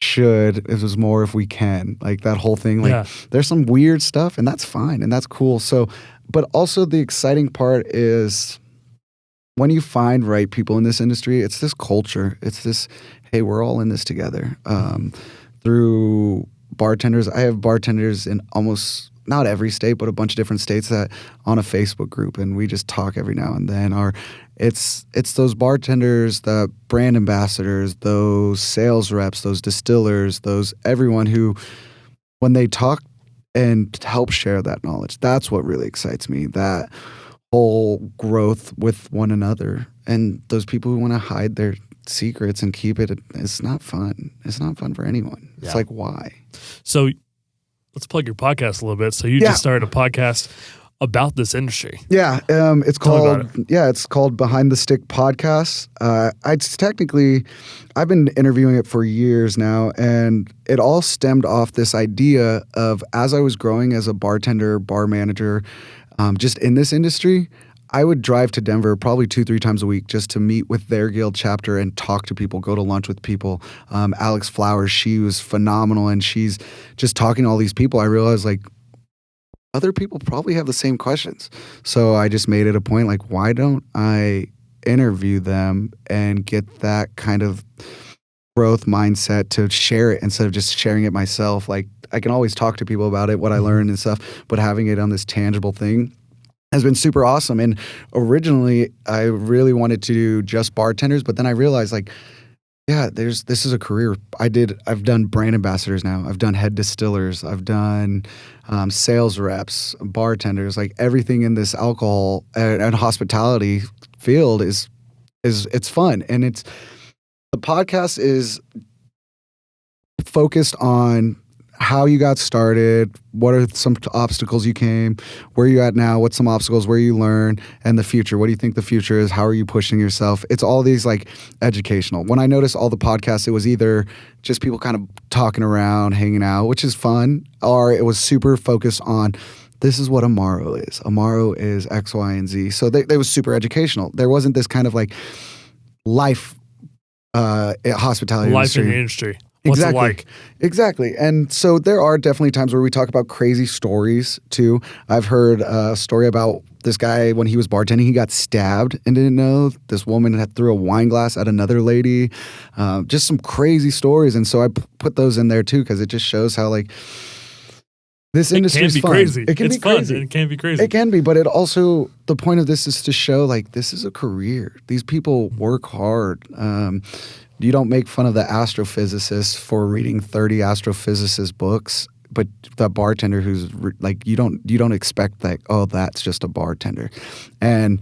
Speaker 2: should, it was more if we can. Like that whole thing. Like there's some weird stuff, and that's fine and that's cool. So, but also the exciting part is when you find right people in this industry, it's this culture. It's this, hey, we're all in this together. Through bartenders, I have bartenders in almost, not every state, but a bunch of different states that on a Facebook group, and we just talk every now and then. It's those bartenders, the brand ambassadors, those sales reps, those distillers, everyone who, when they talk and help share that knowledge, that's what really excites me. That whole growth with one another, and those people who want to hide their secrets and keep it, it's not fun. It's not fun for anyone. It's like, why?
Speaker 3: So let's plug your podcast a little bit. So you just started a podcast about this industry. Yeah.
Speaker 2: It's called Behind the Stick Podcast. I've been interviewing it for years now, and it all stemmed off this idea of, as I was growing as a bartender, bar manager, just in this industry, I would drive to Denver probably 2-3 times a week just to meet with their guild chapter and talk to people, go to lunch with people. Alex Flowers, she was phenomenal, and she's just talking to all these people. I realized like other people probably have the same questions. So I just made it a point, like, why don't I interview them and get that kind of growth mindset to share it instead of just sharing it myself? Like, I can always talk to people about it, what I learned and stuff, but having it on this tangible thing has been super awesome. And originally I really wanted to do just bartenders, but then I realized like, yeah, this is a career. I've done brand ambassadors now. I've done head distillers. I've done sales reps, bartenders, like everything in this alcohol and hospitality field is it's fun. And the podcast is focused on how you got started, what are some obstacles you came, where you at now, what's some obstacles, where you learn, and the future. What do you think the future is? How are you pushing yourself? It's all these like educational. When I noticed all the podcasts, it was either just people kind of talking around, hanging out, which is fun, or it was super focused on this is what Amaro is. Amaro is X, Y, and Z. So they was super educational. There wasn't this kind of like life hospitality
Speaker 3: life
Speaker 2: industry.
Speaker 3: in the industry. What's it like?
Speaker 2: Exactly. And so there are definitely times where we talk about crazy stories too. I've heard a story about this guy when he was bartending, he got stabbed and didn't know. This woman had threw a wine glass at another lady. Just some crazy stories. And so I put those in there too because it just shows how like This
Speaker 3: it
Speaker 2: industry
Speaker 3: can
Speaker 2: is
Speaker 3: be
Speaker 2: fun.
Speaker 3: crazy.
Speaker 2: It can
Speaker 3: It's
Speaker 2: be
Speaker 3: fun.
Speaker 2: crazy.
Speaker 3: It can be crazy.
Speaker 2: It can be, but it also, the point of this is to show like this is a career. These people work hard. You don't make fun of the astrophysicist for reading 30 astrophysicist books, but the bartender who's like you don't expect that. Oh, that's just a bartender, and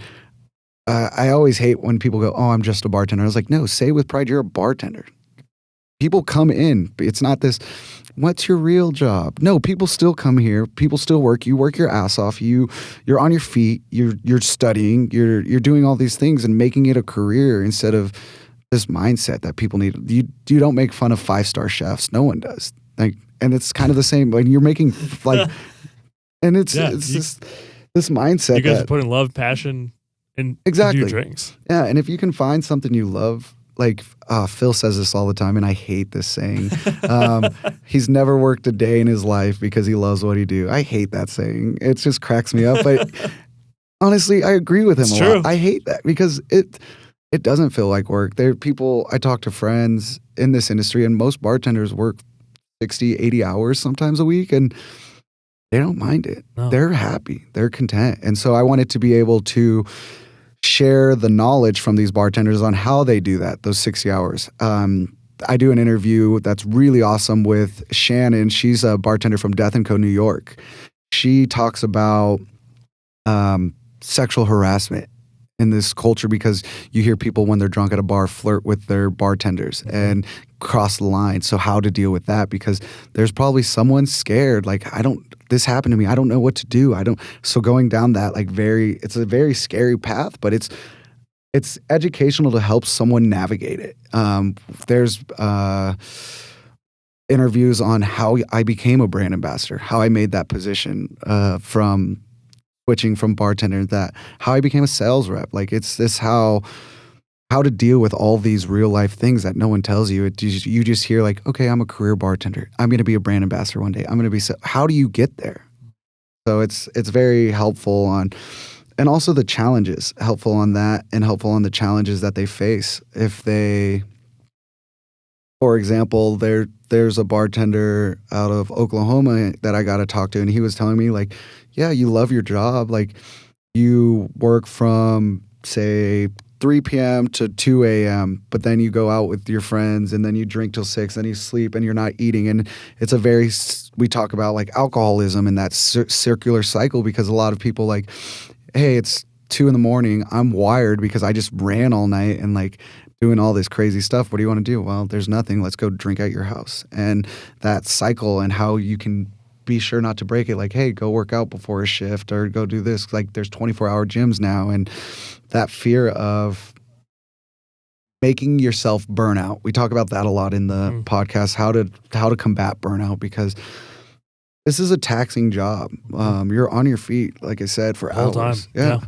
Speaker 2: I always hate when people go, "Oh, I'm just a bartender." I was like, no, say with pride, you're a bartender. People come in. It's not this. What's your real job? No, people still come here. People still work. You work your ass off. You're on your feet. You're studying. You're doing all these things and making it a career instead of this mindset that people need. You don't make fun of 5-star chefs. No one does. Like, and it's kind of the same. Like you're making like, and it's just this mindset.
Speaker 3: You guys are putting love, passion, into your drinks.
Speaker 2: Yeah, and if you can find something you love. Like Phil says this all the time, and I hate this saying. He's never worked a day in his life because he loves what he do. I hate that saying. It just cracks me up. But honestly, I agree with him a lot. I hate that because it doesn't feel like work. There are people, I talk to friends in this industry, and most bartenders work 60, 80 hours sometimes a week, and they don't mind it. No. They're happy. They're content. And so I wanted to be able to share the knowledge from these bartenders on how they do that, those 60 hours. I do an interview that's really awesome with Shannon. She's a bartender from Death & Co. New York. She talks about sexual harassment in this culture because you hear people when they're drunk at a bar flirt with their bartenders and cross the line. So how to deal with that, because there's probably someone scared, like, this happened to me. I don't know what to do. So going down that it's a very scary path, but it's educational to help someone navigate it. There's interviews on how I became a brand ambassador, how I made that position from switching from bartender, how I became a sales rep. Like it's this how to deal with all these real life things that no one tells you. You just hear like, okay, I'm a career bartender. I'm going to be a brand ambassador one day. I'm going to be, how do you get there? So it's very helpful and also the challenges, helpful on that and helpful on the challenges that they face. If they, for example, there's a bartender out of Oklahoma that I got to talk to, and he was telling me like, yeah, you love your job. Like you work from say 3 p.m. to 2 a.m., but then you go out with your friends and then you drink till 6, then you sleep and you're not eating. And it's we talk about like alcoholism and that circular cycle, because a lot of people like, hey, it's 2 a.m. I'm wired because I just ran all night and like doing all this crazy stuff. What do you want to do? Well, there's nothing. Let's go drink at your house. And that cycle and how you can be sure not to break it. Like, hey, go work out before a shift or go do this. Like there's 24-hour gyms now. And that fear of making yourself burn out. We talk about that a lot in the podcast, how to combat burnout, because this is a taxing job. You're on your feet, like I said, for
Speaker 3: all
Speaker 2: hours.
Speaker 3: Time. Yeah.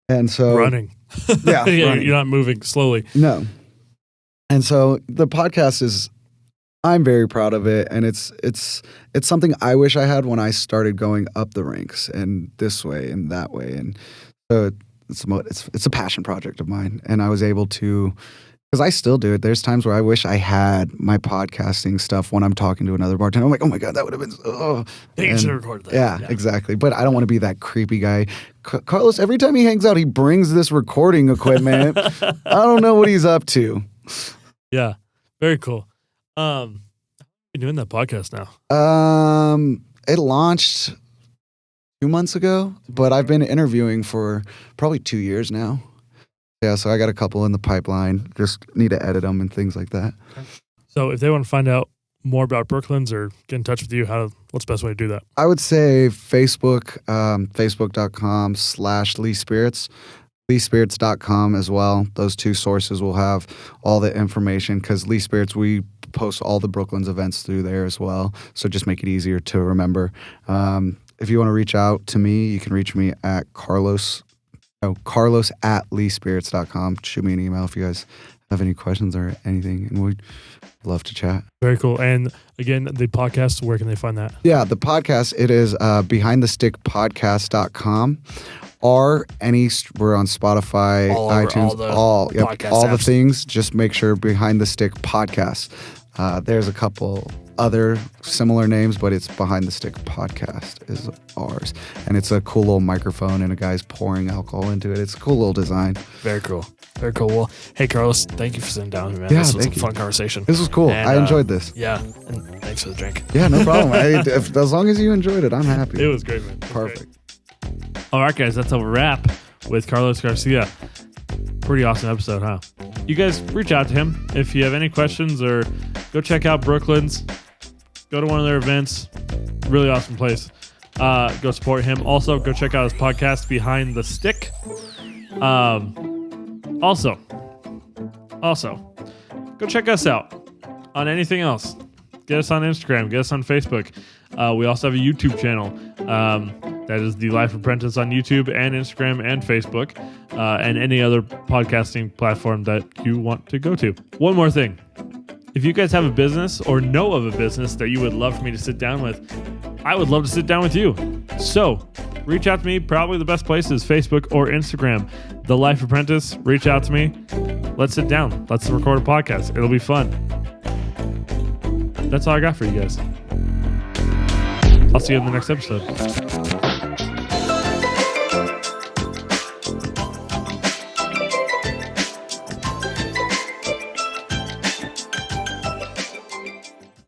Speaker 2: And so
Speaker 3: running.
Speaker 2: Yeah.
Speaker 3: Running. You're not moving slowly.
Speaker 2: No. And so the podcast I'm very proud of it, and it's something I wish I had when I started going up the ranks and this way and that way. And so it's a passion project of mine, and I was able to, because I still do it. There's times where I wish I had my podcasting stuff when I'm talking to another bartender. I'm like, oh my God, that would have been,
Speaker 3: You should have recorded that.
Speaker 2: Yeah, exactly. But I don't want to be that creepy guy. Carlos, every time he hangs out, he brings this recording equipment. I don't know what he's up to.
Speaker 3: Yeah, very cool. You're doing that podcast now.
Speaker 2: It launched 2 months ago, but I've been interviewing for probably 2 years now. Yeah, so I got a couple in the pipeline. Just need to edit them and things like that.
Speaker 3: Okay. So if they want to find out more about Brooklyn's or get in touch with you, what's the best way to do that?
Speaker 2: I would say Facebook, facebook.com/Lee Spirits, LeeSpirits.com as well. Those two sources will have all the information, because Lee Spirits, we post all the Brooklyn's events through there as well. So just make it easier to remember. If you want to reach out to me, you can reach me at Carlos at LeeSpirits.com. Shoot me an email if you guys have any questions or anything, and we'd love to chat.
Speaker 3: Very cool. And again, the podcast, where can they find that? Yeah,
Speaker 2: the podcast, it is BehindTheStickPodcast.com. We're on Spotify, iTunes, all the things. Just make sure Behind the Stick Podcast. There's a couple other similar names, but it's Behind the Stick Podcast is ours. And it's a cool little microphone and a guy's pouring alcohol into it. It's a cool little design.
Speaker 3: Very cool. Very cool. Well, hey, Carlos, thank you for sitting down with me, man.
Speaker 2: Yeah,
Speaker 3: This was a
Speaker 2: thank you.
Speaker 3: fun conversation.
Speaker 2: This was cool.
Speaker 3: And,
Speaker 2: I enjoyed this.
Speaker 3: Yeah, and thanks for the drink.
Speaker 2: Yeah, no problem. As long as you enjoyed it, I'm happy.
Speaker 3: It was great, man. It was
Speaker 2: Perfect.
Speaker 3: great.
Speaker 1: All right, guys, that's a wrap with Carlos Garcia. Pretty awesome episode, huh? You guys reach out to him if you have any questions, or go check out Brooklyn's. Go to one of their events. Really awesome place. Go support him. Also, go check out his podcast, Behind the Stick. Also, go check us out on anything else. Get us on Instagram. Get us on Facebook. We also have a YouTube channel. That is The Life Apprentice on YouTube and Instagram and Facebook, and any other podcasting platform that you want to go to. One more thing. If you guys have a business or know of a business that you would love for me to sit down with, I would love to sit down with you. So reach out to me. Probably the best place is Facebook or Instagram. The Life Apprentice. Reach out to me. Let's sit down. Let's record a podcast. It'll be fun. That's all I got for you guys. I'll see you in the next episode.